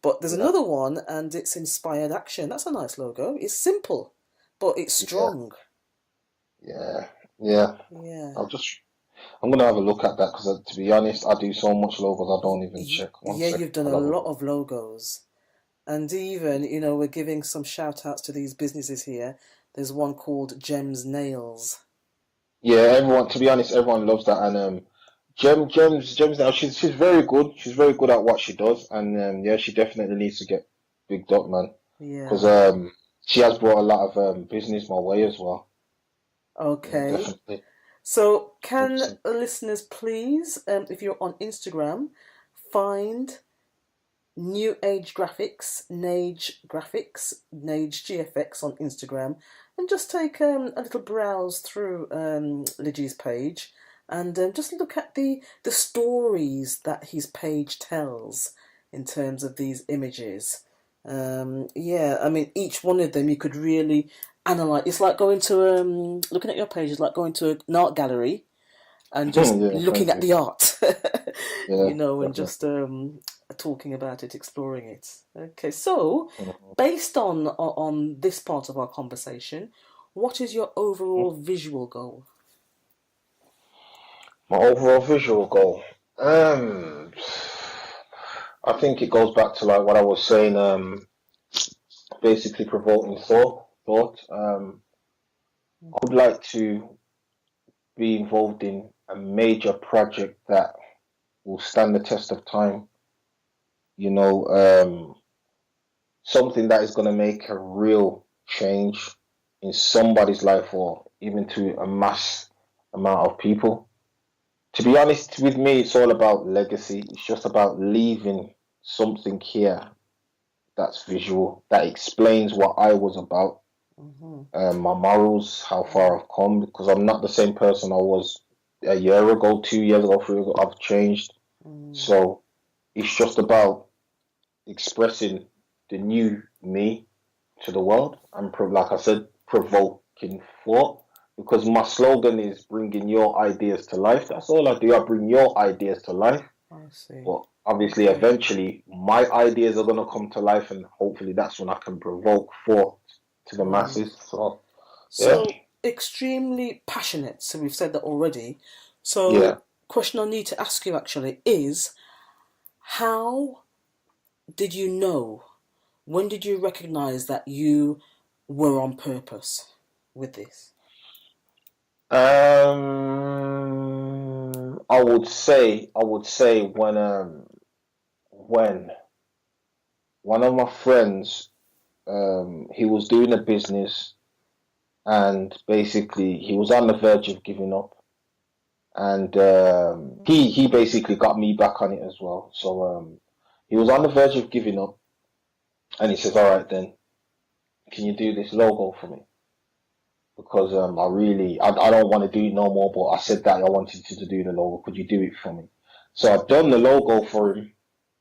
But there's Yeah, another one, and it's inspired action. That's a nice logo. It's simple, but it's yeah, strong. yeah, yeah. Yeah. I'll just I'm gonna have a look at that because to be honest, I do so much logos I don't even check. One Yeah, sec, you've done a I'll have a lot look. of logos. And even, we're giving some shout outs to these businesses here. There's one called Gems Nails. Yeah, everyone. To be honest, everyone loves that. And Gems. Now she's very good. She's very good at what she does. And yeah, she definitely needs to get bigged up, man. Because Yeah. she has brought a lot of business my way as well. Yeah, Okay. definitely. So, can 100%. listeners please, if you're on Instagram, find New Age Nage GFX on Instagram, and just take a little browse through Liji's page, and just look at the stories that his page tells in terms of these images. Yeah, I mean, each one of them you could really analyze. It's like going to looking at your page is like going to an art gallery and just Yeah, looking thank at you. the art, Yeah, and definitely. just talking about it, exploring it. Okay, so Mhm. based on this part of our conversation, what is your overall visual goal? My overall visual goal. I think it goes back to like what I was saying. Basically provoking thought. Thought. I would like to be involved in a major project that will stand the test of time. You know, something that is going to make a real change in somebody's life or even to a mass amount of people. To be honest with me, it's all about legacy. It's just about leaving something here that's visual, that explains what I was about, Hmm. my morals, how far I've come, because I'm not the same person I was a year ago, 2 years ago, 3 years ago. I've changed. Mm. So it's just about expressing the new me to the world and, like I said, provoking thought. Because my slogan is bringing your ideas to life. That's all I do. I bring your ideas to life. I see. But obviously, Okay. eventually, my ideas are going to come to life, and hopefully, that's when I can provoke thought to the Mm. masses. So, yeah, So extremely passionate. So we've said that already. yeah. So question I need to ask you actually is how did you know? When did you recognize that you were on purpose with this? I would say when one of my friends, he was doing a business, and basically he was on the verge of giving up, and he basically got me back on it as well. So he was on the verge of giving up, and he says, "All right, then, can you do this logo for me? Because I don't want to do it no more, but I said that I wanted you to do the logo. Could you do it for me?" So I've done the logo for him,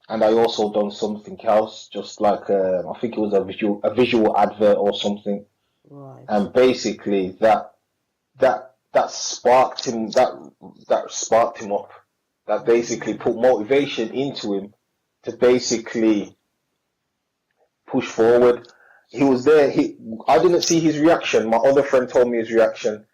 and I also done something else, just like I think it was a visual advert or something, Right. and basically that sparked him that sparked him up. That basically put motivation into him to basically push forward. He was there. I didn't see his reaction. My other friend told me his reaction.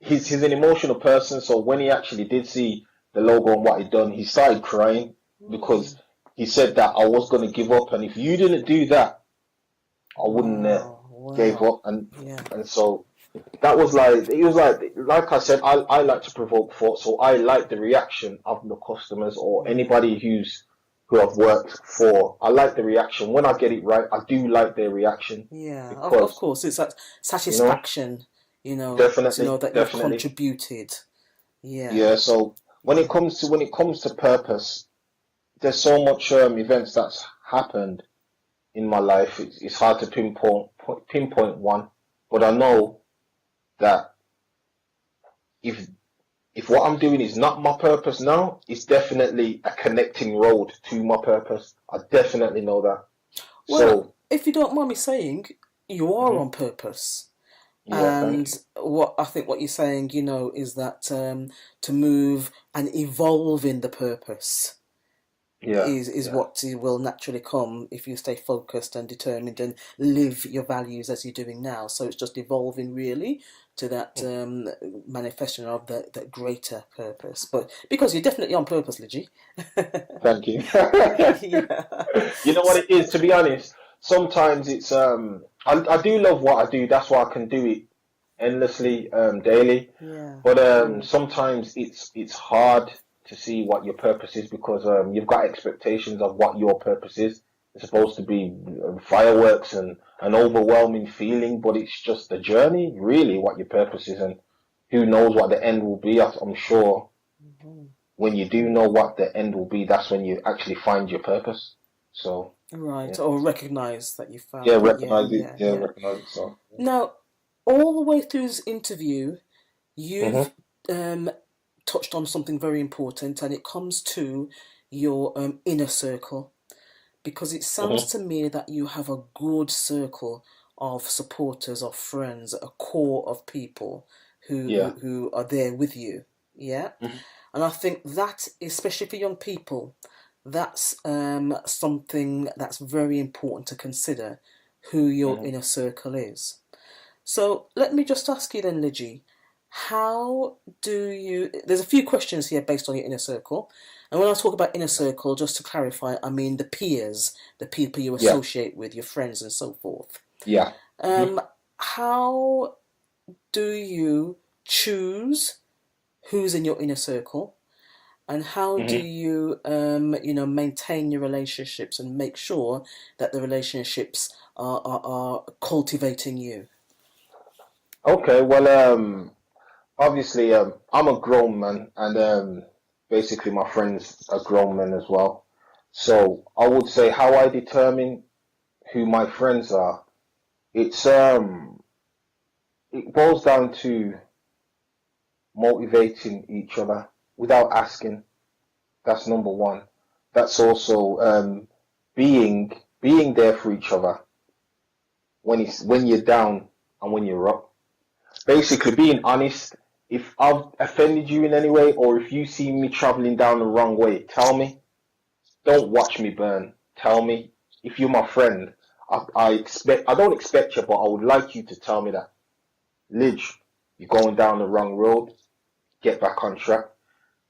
He's an emotional person, so when he actually did see the logo and what he'd done, he started crying because he said that I was going to give up, and if you didn't do that, I wouldn't gave up, and so that was like, it was like I said, I like to provoke thought, so I like the reaction of the customers or anybody who I've worked for. I like the reaction. When I get it right, I do like their reaction. Yeah, because, of course, it's that satisfaction, definitely, to know that you've contributed. Yeah. Yeah. So when it comes to purpose, there's so much events that's happened in my life. It's hard to pinpoint one, but I know that if what I'm doing is not my purpose now, it's definitely a connecting road to my purpose. I definitely know that. Well, so, if you don't mind me saying, you are on purpose. Yeah, And what I think what you're saying, is that to move and evolve in the purpose is what will naturally come if you stay focused and determined and live your values as you're doing now. So it's just evolving really to that manifestation of that greater purpose. But because you're definitely on purpose, Liji. Thank you. Yeah. You know what it is, to be honest, sometimes it's I do love what I do, that's why I can do it endlessly, daily. Yeah. But sometimes it's hard to see what your purpose is because you've got expectations of what your purpose is. It's supposed to be fireworks and an overwhelming feeling, but it's just the journey, really, what your purpose is, and who knows what the end will be. I'm sure when you do know what the end will be, that's when you actually find your purpose. So right, or recognize that you found. Yeah, recognize it. Recognize it. So now, all the way through this interview, you've touched on something very important, and it comes to your inner circle, because it sounds to me that you have a good circle of supporters, of friends, a core of people who are there with you. Yeah, and I think that, especially for young people, that's something that's very important to consider, who your inner circle is. So let me just ask you then, Liji, how do you... There's a few questions here based on your inner circle. And when I talk about inner circle, just to clarify, I mean the peers, the people you associate with, your friends and so forth. Yeah. How do you choose who's in your inner circle? And how do you, maintain your relationships and make sure that the relationships are cultivating you? Okay, well, obviously, I'm a grown man, and basically my friends are grown men as well. So I would say how I determine who my friends are. It boils down to motivating each other without asking. That's number one. That's also being there for each other when you're down and when you're up. Basically, being honest. If I've offended you in any way, or if you see me traveling down the wrong way, tell me. Don't watch me burn. Tell me. If you're my friend, I don't expect you, but I would like you to tell me that. Lij, you're going down the wrong road. Get back on track.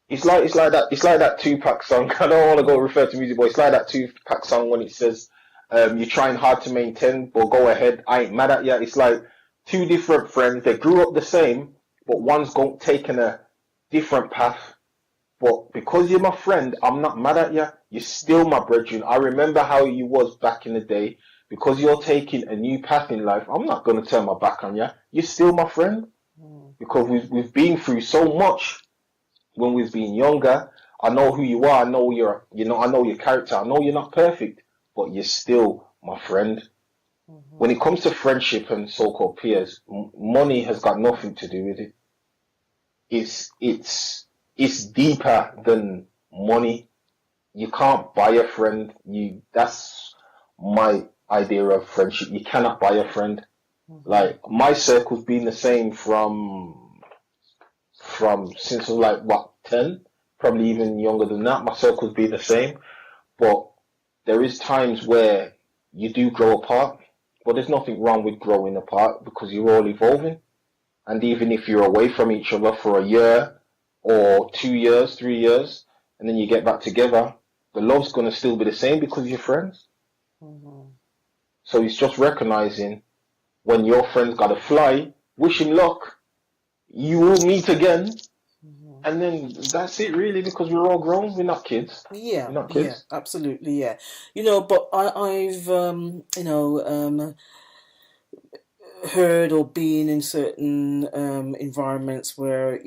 It's like that Tupac song. I don't want to go refer to music, but it's like that Tupac song when it says, "You're trying hard to maintain, but go ahead. I ain't mad at you." It's like two different friends. They grew up the same, but one's taken a different path. But because you're my friend, I'm not mad at you. You're still my brethren. I remember how you was back in the day. Because you're taking a new path in life, I'm not going to turn my back on you. You're still my friend. Because we've been through so much when we've been younger. I know who you are. I know I know your character. I know you're not perfect, but you're still my friend. When it comes to friendship and so-called peers, money has got nothing to do with it. It's deeper than money. you can't buy a friend. That's my idea of friendship. You cannot buy a friend. Like my circle's been the same from since I was like what 10, probably even younger than that. My circle's been the same, but there is times where you do grow apart. But there's nothing wrong with growing apart because you're all evolving. And even if you're away from each other for a year or 2 years, 3 years, and then you get back together, the love's gonna still be the same because you're friends. Mm-hmm. So it's just recognizing when your friend's gotta fly, wish him luck. You will meet again, and then that's it, really, because we're all grown. We're not kids. Yeah, We're not yeah, kids. absolutely, yeah. But I've heard or been in certain environments where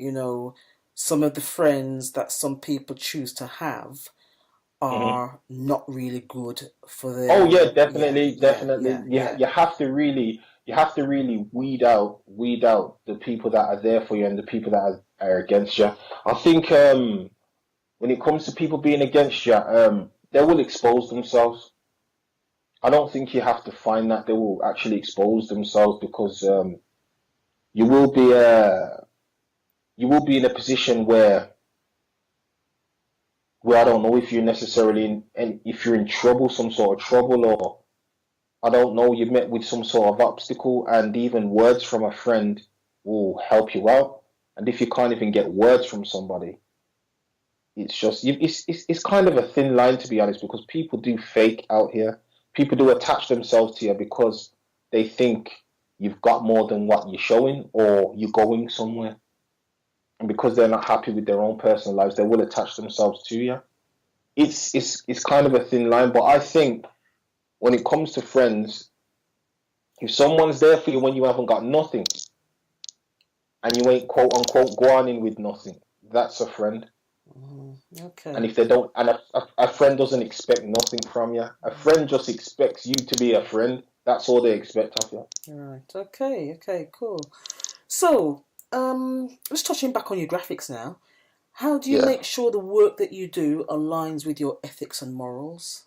some of the friends that some people choose to have Hmm. are not really good for Oh yeah, their definitely, definitely. yeah, You have to really weed out the people that are there for you and the people that are against you. I think when it comes to people being against you, they will expose themselves. I don't think you have to find that they will actually expose themselves because you will be in a position where I don't know if you're necessarily and if you're in trouble, some sort of trouble, or I don't know, you met with some sort of obstacle, and even words from a friend will help you out. And if you can't even get words from somebody, it's just it's kind of a thin line, to be honest, because people do fake out here. People do attach themselves to you because they think you've got more than what you're showing, or you're going somewhere. And because they're not happy with their own personal lives, they will attach themselves to you. It's kind of a thin line, but I think when it comes to friends, if someone's there for you when you haven't got nothing, and you ain't quote unquote going in with nothing, that's a friend. And Okay. if they don't, and a friend doesn't expect nothing from you, a friend just expects you to be a friend. That's all they expect of you. Right. Okay. Okay. Cool. So, just touching back on your graphics now. How do you Yeah. make sure the work that you do aligns with your ethics and morals?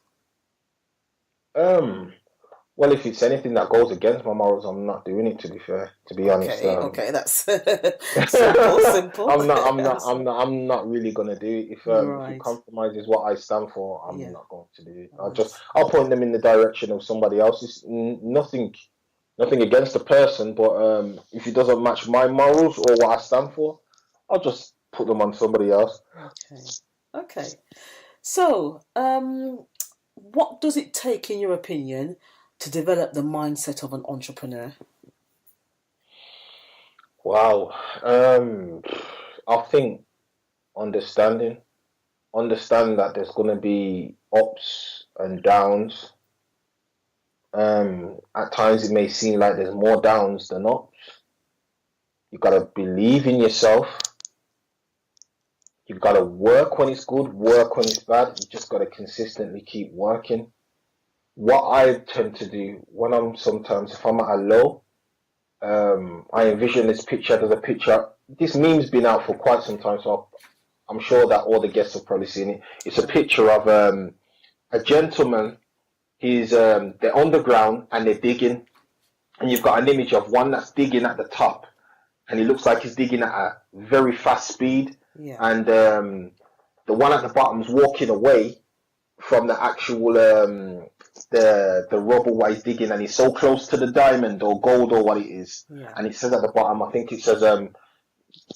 Um. Well, if it's anything that goes against my morals, I'm not doing it. To be fair, to be honest, Okay. Okay. That's simple. Simple. I'm not really gonna do it. If it Right. compromises what I stand for, I'm Yeah. not going to do it. Right. I'll point them in the direction of somebody else. It's nothing against the person, but if it doesn't match my morals or what I stand for, I'll just put them on somebody else. Okay. Okay. So, what does it take, in your opinion, to develop the mindset of an entrepreneur? Wow. I think understanding, understand that there's gonna be ups and downs. At times it may seem like there's more downs than ups. You gotta believe in yourself. You gotta work when it's good, work when it's bad. You just gotta consistently keep working. What I tend to do when if I'm at a low, I envision this picture. There's a picture. This meme's been out for quite some time, so I'm sure that all the guests have probably seen it. It's a picture of a gentleman. They're underground and they're digging, and you've got an image of one that's digging at the top, and he looks like he's digging at a very fast speed, Yeah. and the one at the bottom's walking away from the actual the rubble while he's digging, and he's so close to the diamond or gold or what it is. Yeah. And it says at the bottom, I think it says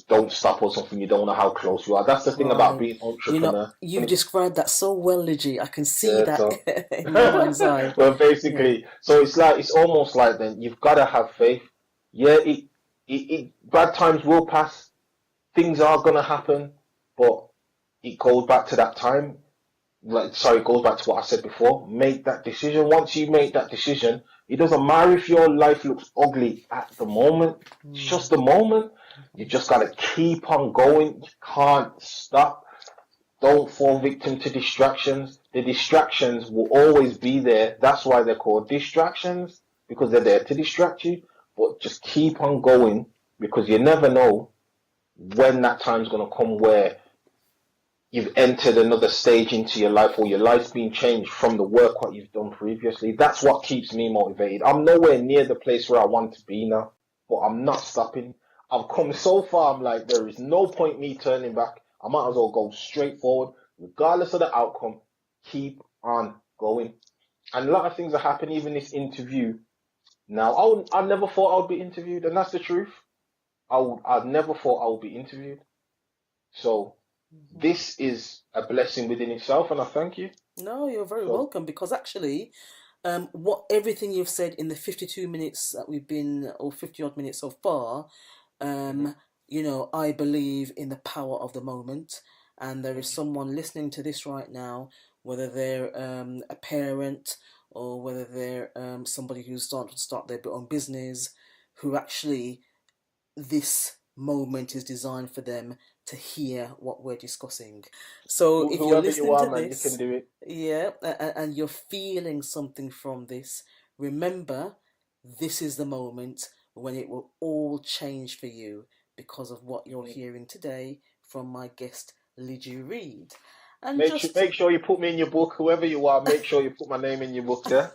don't stop or something. You don't know how close you are. That's the thing about Right. being entrepreneur. You've described that so well, Liji. I can see Yeah, that so in my mind's eye. well, Yeah. basically, so it's almost like then you've got to have faith. Yeah, bad times will pass. Things are gonna happen, but it goes back to that time. It goes back to what I said before. Make that decision. Once you make that decision, it doesn't matter if your life looks ugly at the moment. It's just the moment. You just gotta keep on going. You can't stop. Don't fall victim to distractions. The distractions will always be there. That's why they're called distractions, because they're there to distract you. But just keep on going, because you never know when that time's gonna come where you've entered another stage into your life, or your life's been changed from the work what you've done previously. That's what keeps me motivated. I'm nowhere near the place where I want to be now, but I'm not stopping. I've come so far, I'm like, there is no point me turning back. I might as well go straight forward, regardless of the outcome. Keep on going. And a lot of things are happening, even this interview. Now, I never thought I would be interviewed, and that's the truth. I never thought I would be interviewed. So this is a blessing within itself, and I thank you. No, you're very welcome, because actually, what everything you've said in the 52 minutes that we've been, or 50 odd minutes so far, you know, I believe in the power of the moment, and there is someone listening to this right now, whether they're a parent or whether they're somebody who's starting to start their own business, who actually this moment is designed for them to hear what we're discussing. So if you're listening to this, you can do it. Yeah, and you're feeling something from this, remember, this is the moment when it will all change for you because of what you're hearing today from my guest, Liji Reid. And make sure you put me in your book, whoever you are. Make sure you put my name in your book, yeah.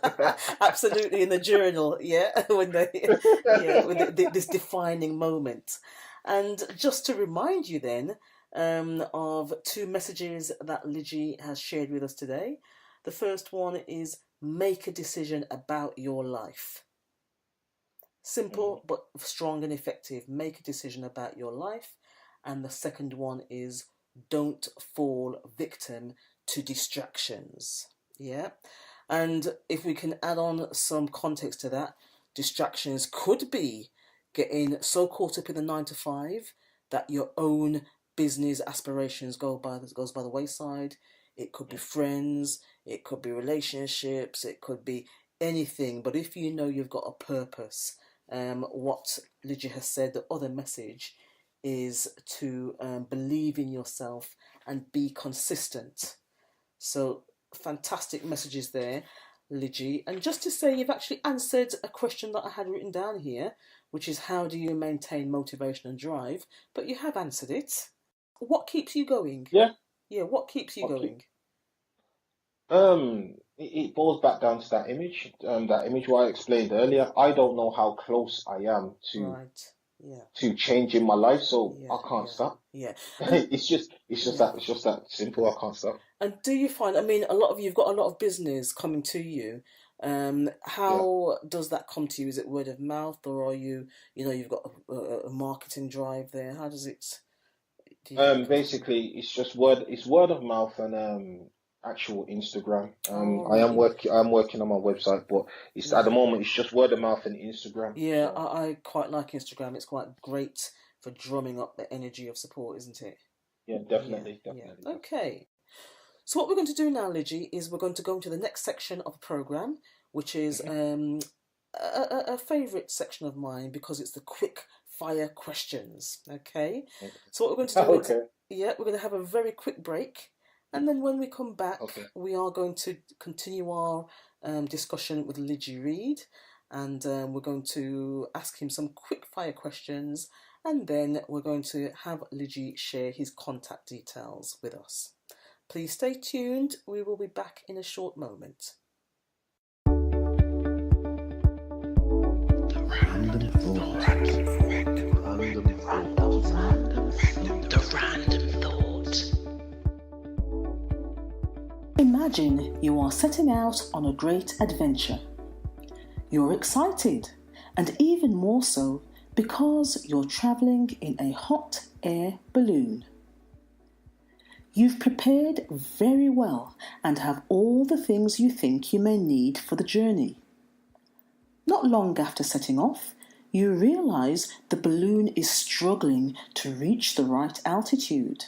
Absolutely, in the journal, yeah. When this defining moment, and just to remind you then of two messages that Liji has shared with us today. The first one is make a decision about your life. Simple but strong and effective. Make a decision about your life. And the second one is don't fall victim to distractions. Yeah. And if we can add on some context to that, distractions could be getting so caught up in the 9 to 5 that your own business aspirations goes by the wayside. It could be friends, it could be relationships, it could be anything. But if you know you've got a purpose, what Liji has said, the other message is to believe in yourself and be consistent. So fantastic messages there, Liji. And just to say, you've actually answered a question that I had written down here, which is how do you maintain motivation and drive? But you have answered it. What keeps you going? Yeah, what keeps you going? It boils back down to that image what I explained earlier. I don't know how close I am to changing my life, so I can't stop. Yeah, it's just that simple. I can't stop. And do you find? I mean, you've got a lot of business coming to you. How does that come to you? Is it word of mouth, or are you've got a marketing drive there? How does it? Basically, it's just word. It's word of mouth and actual Instagram. I'm working on my website, but it's at the moment it's just word of mouth and Instagram. Yeah, so. I quite like Instagram. It's quite great for drumming up the energy of support, isn't it? Yeah, definitely. Okay. So what we're going to do now, Liji, is we're going to go into the next section of the program, which is a favourite section of mine because it's the quick fire questions. Okay. So what we're going to do is we're going to have a very quick break. And then when we come back, we are going to continue our discussion with Liji Reid, and we're going to ask him some quick fire questions, and then we're going to have Liji share his contact details with us. Please stay tuned. We will be back in a short moment. Imagine you are setting out on a great adventure. You're excited, and even more so because you're travelling in a hot air balloon. You've prepared very well and have all the things you think you may need for the journey. Not long after setting off, you realise the balloon is struggling to reach the right altitude.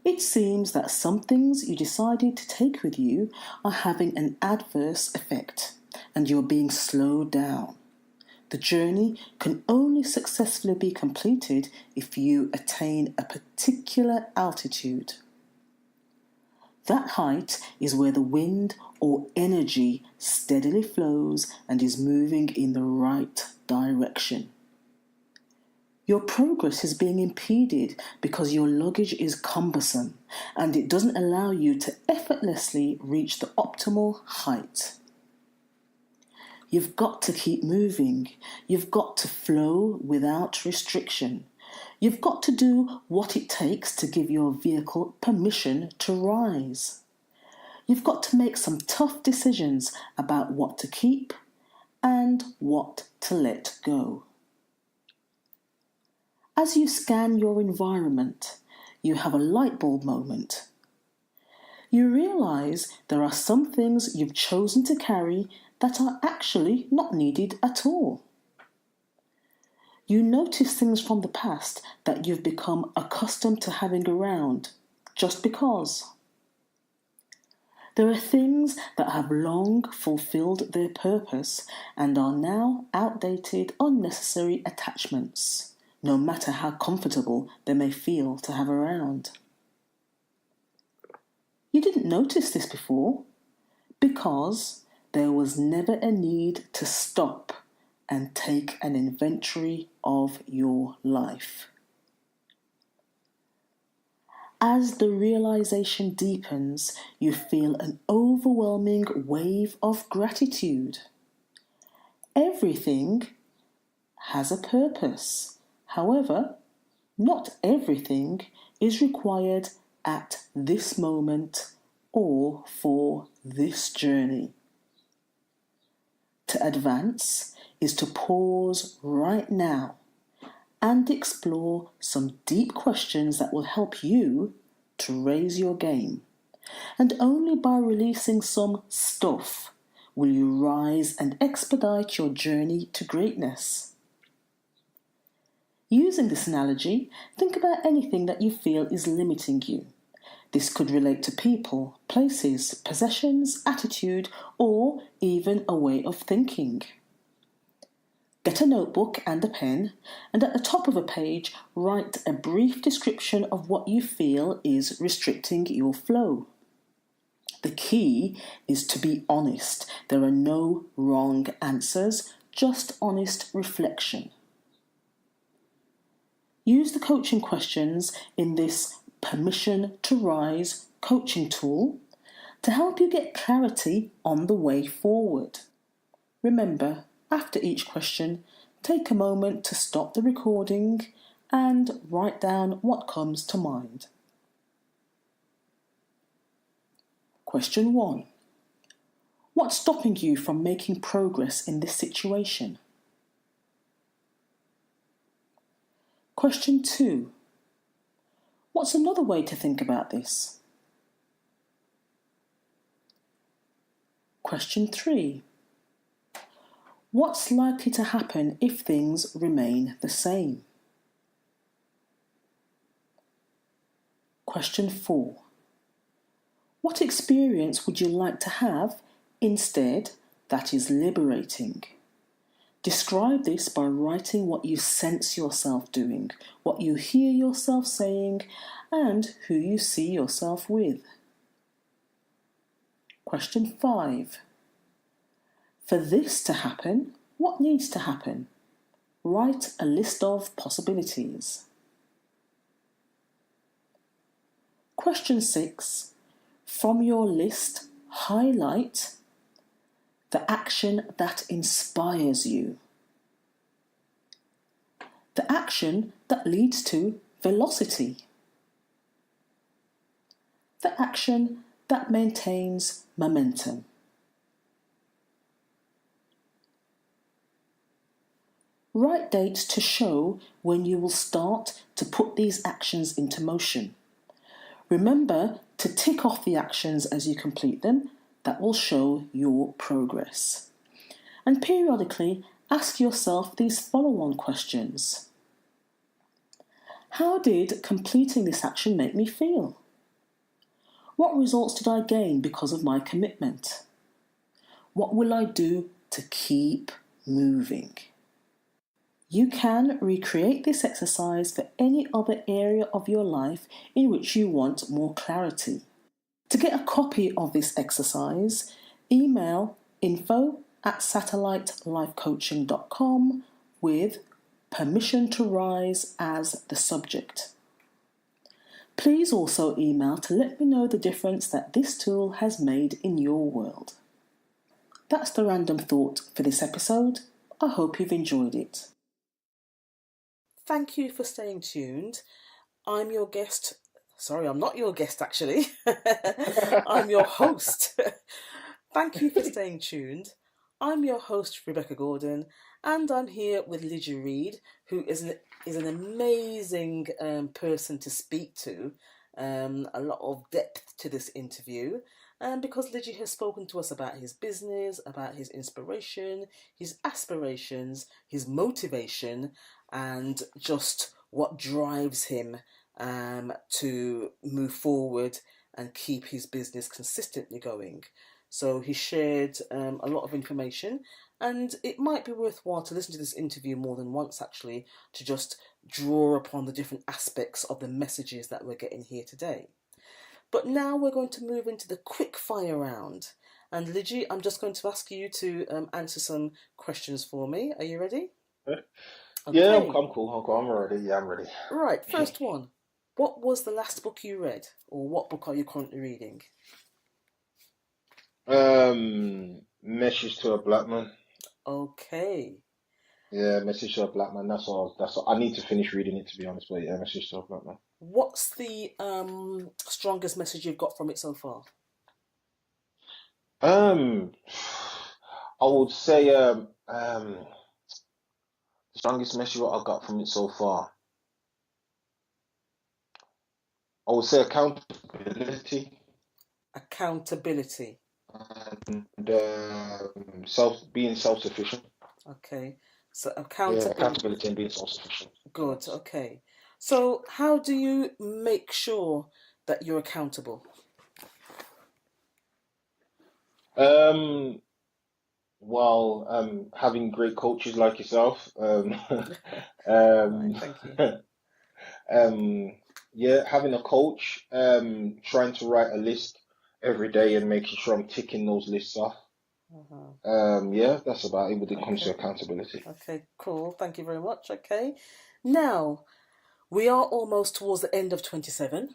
It seems that some things you decided to take with you are having an adverse effect, and you're being slowed down. The journey can only successfully be completed if you attain a particular altitude. That height is where the wind or energy steadily flows and is moving in the right direction. Your progress is being impeded because your luggage is cumbersome and it doesn't allow you to effortlessly reach the optimal height. You've got to keep moving. You've got to flow without restriction. You've got to do what it takes to give your vehicle permission to rise. You've got to make some tough decisions about what to keep and what to let go. As you scan your environment, you have a light bulb moment. You realise there are some things you've chosen to carry that are actually not needed at all. You notice things from the past that you've become accustomed to having around just because. There are things that have long fulfilled their purpose and are now outdated, unnecessary attachments, no matter how comfortable they may feel to have around. You didn't notice this before because there was never a need to stop and take an inventory of your life. As the realization deepens, you feel an overwhelming wave of gratitude. Everything has a purpose. However, not everything is required at this moment or for this journey. To advance is to pause right now and explore some deep questions that will help you to raise your game. And only by releasing some stuff will you rise and expedite your journey to greatness. Using this analogy, think about anything that you feel is limiting you. This could relate to people, places, possessions, attitude, or even a way of thinking. Get a notebook and a pen, and at the top of a page, write a brief description of what you feel is restricting your flow. The key is to be honest. There are no wrong answers, just honest reflection. Use the coaching questions in this Permission to Rise coaching tool to help you get clarity on the way forward. Remember, after each question, take a moment to stop the recording and write down what comes to mind. Question 1. What's stopping you from making progress in this situation? Question 2. What's another way to think about this? Question 3. What's likely to happen if things remain the same? Question 4. What experience would you like to have instead that is liberating? Describe this by writing what you sense yourself doing, what you hear yourself saying, and who you see yourself with. Question 5. For this to happen, what needs to happen? Write a list of possibilities. Question 6. From your list, highlight the action that inspires you. The action that leads to velocity. The action that maintains momentum. Write dates to show when you will start to put these actions into motion. Remember to tick off the actions as you complete them. That will show your progress. And periodically ask yourself these follow-on questions. How did completing this action make me feel? What results did I gain because of my commitment? What will I do to keep moving? You can recreate this exercise for any other area of your life in which you want more clarity. To get a copy of this exercise, email info@satellitelifecoaching.com with permission to rise as the subject. Please also email to let me know the difference that this tool has made in your world. That's the random thought for this episode. I hope you've enjoyed it. Thank you for staying tuned. I'm your guest. Sorry, I'm not your guest actually. I'm your host. Thank you for staying tuned. I'm your host, Rebecca Gordon, and I'm here with Liji Reid, who is an amazing person to speak to. A lot of depth to this interview, because Liji has spoken to us about his business, about his inspiration, his aspirations, his motivation, and just what drives him to move forward and keep his business consistently going. So he shared a lot of information, and it might be worthwhile to listen to this interview more than once actually, to just draw upon the different aspects of the messages that we're getting here today. But now we're going to move into the quick fire round. And Liji, I'm just going to ask you to answer some questions for me. Are you ready? Okay. Okay. Yeah, I'm cool. I'm ready. Yeah, I'm ready. Right, first one. What was the last book you read? Or what book are you currently reading? Message to a Black Man. Okay. Yeah, Message to a Black Man. That's all. I need to finish reading it, to be honest. But yeah, Message to a Black Man. What's the strongest message you've got from it so far? I would say the strongest message what I got from it so far. I would say accountability. Accountability. And being self-sufficient. Okay. So accountability. Yeah, accountability and being self-sufficient. Good. Okay. So how do you make sure that you're accountable? Well, having great coaches like yourself. Right, thank you. Yeah, having a coach. Trying to write a list every day and making sure I'm ticking those lists off. Yeah, that's about it when it comes to accountability. Okay, cool. Thank you very much. Okay. Now, we are almost towards the end of 27.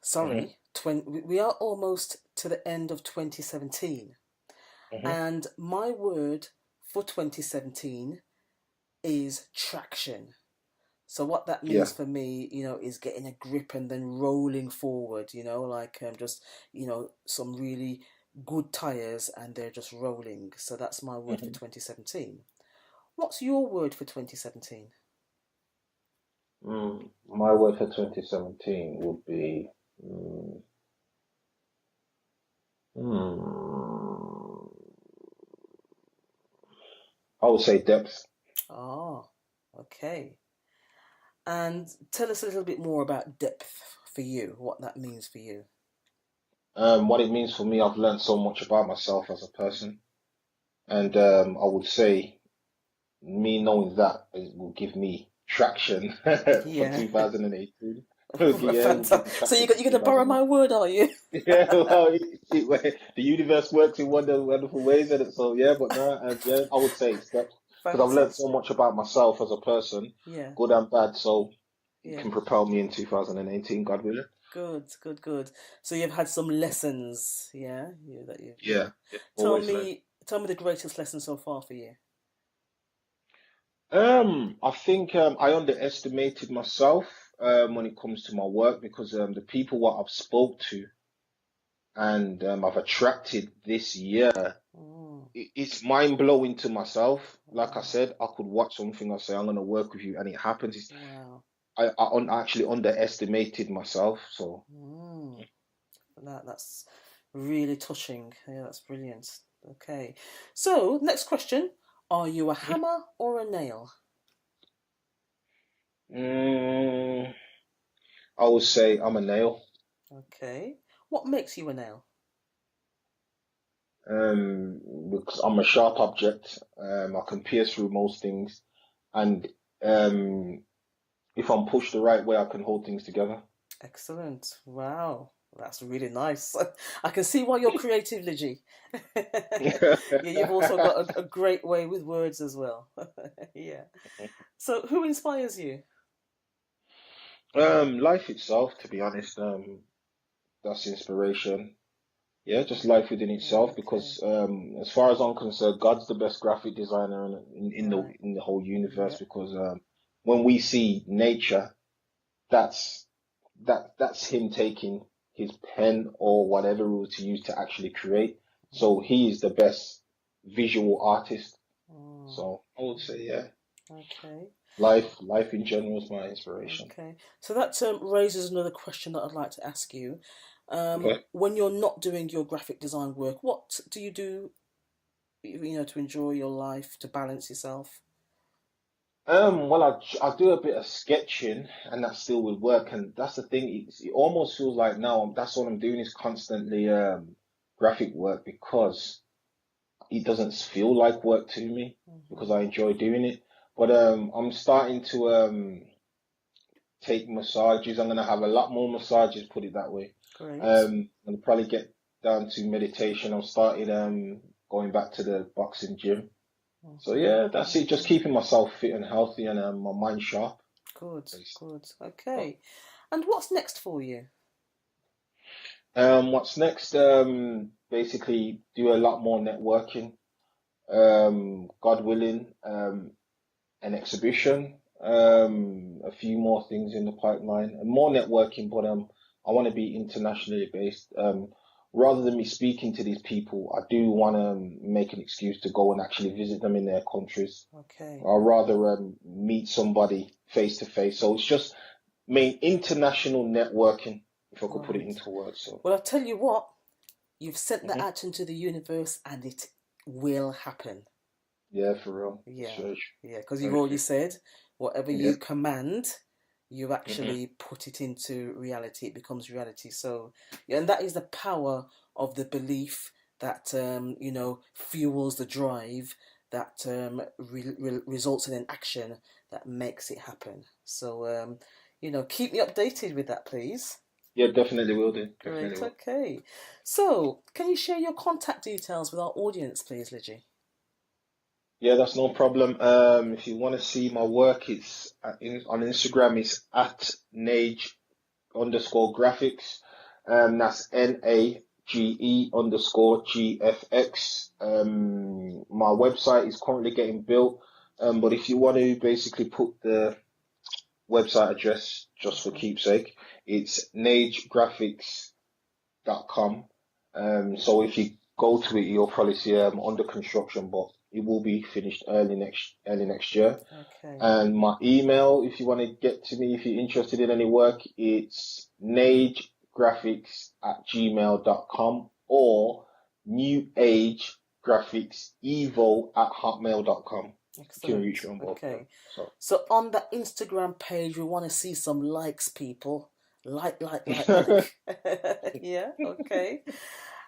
Sorry, we are almost to the end of 2017. And my word for 2017 is traction. So what that means for me, is getting a grip and then rolling forward, like just, some really good tires and they're just rolling. So that's my word for 2017. What's your word for 2017? My word for 2017 would be I would say depth. Oh, okay. And tell us a little bit more about depth for you, what that means for you. What it means for me, I've learned so much about myself as a person. And I would say me knowing that it will give me traction for 2018. So you're going to borrow my word, are you? Yeah, well, the universe works in wonderful ways, and so yeah. But no, yeah, I would say it's depth. Because I've learned so much about myself as a person, good and bad, so it can propel me in 2018, God willing. Good. So you've had some lessons, Yeah. Tell me the greatest lesson so far for you. I think I underestimated myself when it comes to my work, because the people what I've spoke to and I've attracted this year, it's mind blowing to myself. Like I said, I could watch something, I say I'm going to work with you, and it happens. Wow. I actually underestimated myself. So that's really touching. Yeah, that's brilliant. Okay, so next question: are you a hammer or a nail? I would say I'm a nail. Okay, what makes you a nail? Because I'm a sharp object. I can pierce through most things, and if I'm pushed the right way, I can hold things together. Excellent. Wow. That's really nice. I can see why you're creative, Liji. Yeah, you've also got a great way with words as well. Yeah. So, who inspires you? Life itself, to be honest, that's inspiration. Yeah, just life within itself. Okay. Because as far as I'm concerned, God's the best graphic designer Right. in the whole universe. Yeah. Because when we see nature, that's that's him taking his pen or whatever it was to use to actually create. So Mm, he is the best visual artist. mm, So I would say, yeah, okay. life in general is my inspiration. Okay. So that raises another question that I'd like to ask you. Okay. When you're not doing your graphic design work, what do you do, to enjoy your life, to balance yourself? Well, I do a bit of sketching, and that still would work. And that's the thing; it almost feels like now that's all I'm doing is constantly graphic work because it doesn't feel like work to me because Hmm. I enjoy doing it. But I'm starting to take massages. I'm gonna have a lot more massages, put it that way. Great. And probably get down to meditation. I'm starting going back to the boxing gym. So Hmm. yeah, that's it. Just Okay. keeping myself fit and healthy and my mind sharp. Good. Basically. Good. Okay. And what's next for you? What's next? Basically, do a lot more networking. God willing, an exhibition. A few more things in the pipeline, and more networking. But I want to be internationally based. Rather than me speaking to these people, I do want to make an excuse to go and actually visit them in their countries. Okay. I'd rather meet somebody face to face. So it's just main international networking, if I could put it Right. into words. So. Well, I'll tell you what, you've sent that Mhm. out into the universe and it will happen. Yeah, for real. It's Yeah. very, Yeah. Because you've very already true. said whatever Yeah. you command, you Hmm. actually put it into reality. It becomes reality. So, yeah, and that is the power of the belief that, fuels the drive that results in an action that makes it happen. So, keep me updated with that, please. Yeah, definitely will do. Definitely Great, will. okay. So, can you share your contact details with our audience, please, Liji? Yeah, that's no problem. If you want to see my work, it's on Instagram. It's at Nage underscore graphics. That's NAGE_GFX. My website is currently getting built. But if you want to basically put the website address just for Hmm. keepsake, it's nagegraphics.com. So if you go to it, you'll probably see under construction, but it will be finished early next year. Okay. And my email, if you want to get to me, if you're interested in any work, it's nagegraphics@gmail.com or newagegraphicsevo@hotmail.com. You can reach Excellent. me on both of them. Okay. So. So on the Instagram page, we want to see some likes, people. Like. Yeah, okay.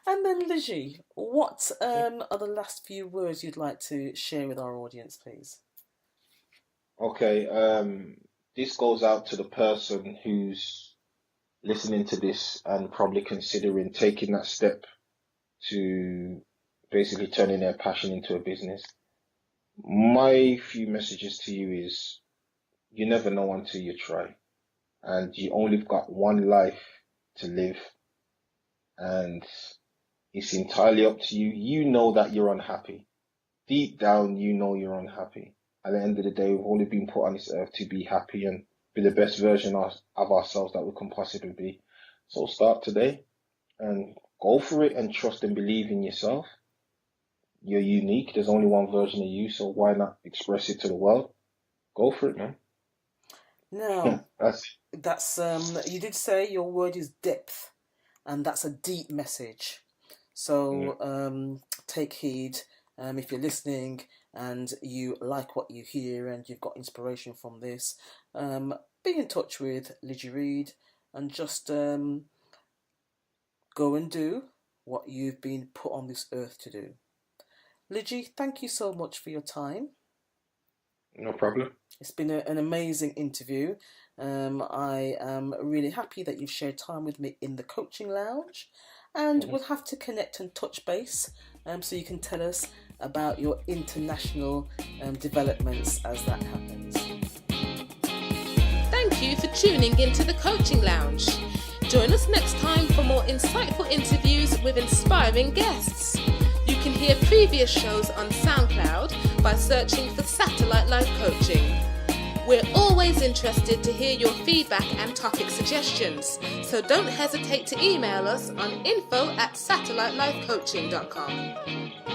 And then Liji, what are the last few words you'd like to share with our audience, please? Okay, this goes out to the person who's listening to this and probably considering taking that step to basically turning their passion into a business. My few messages to you is you never know until you try, and you only got one life to live, and it's entirely up to you. You know that you're unhappy. Deep down, you know you're unhappy. At the end of the day, we've only been put on this earth to be happy and be the best version of ourselves that we can possibly be. So start today and go for it and trust and believe in yourself. You're unique. There's only one version of you, so why not express it to the world? Go for it, man. Now, That's that's you did say your word is depth, and that's a deep message. yeah. So take heed if you're listening and you like what you hear and you've got inspiration from this. Um, be in touch with Liji Reid and just go and do what you've been put on this earth to do. Liji, thank you so much for your time. No problem. It's been an amazing interview. I am really happy that you've shared time with me in the coaching lounge, and we'll have to connect and touch base so you can tell us about your international developments as that happens. Thank you for tuning into the Coaching Lounge. Join us next time for more insightful interviews with inspiring guests. You can hear previous shows on SoundCloud by searching for Satellite Life Coaching. We're always interested to hear your feedback and topic suggestions, so don't hesitate to email us on info@satellitelifecoaching.com.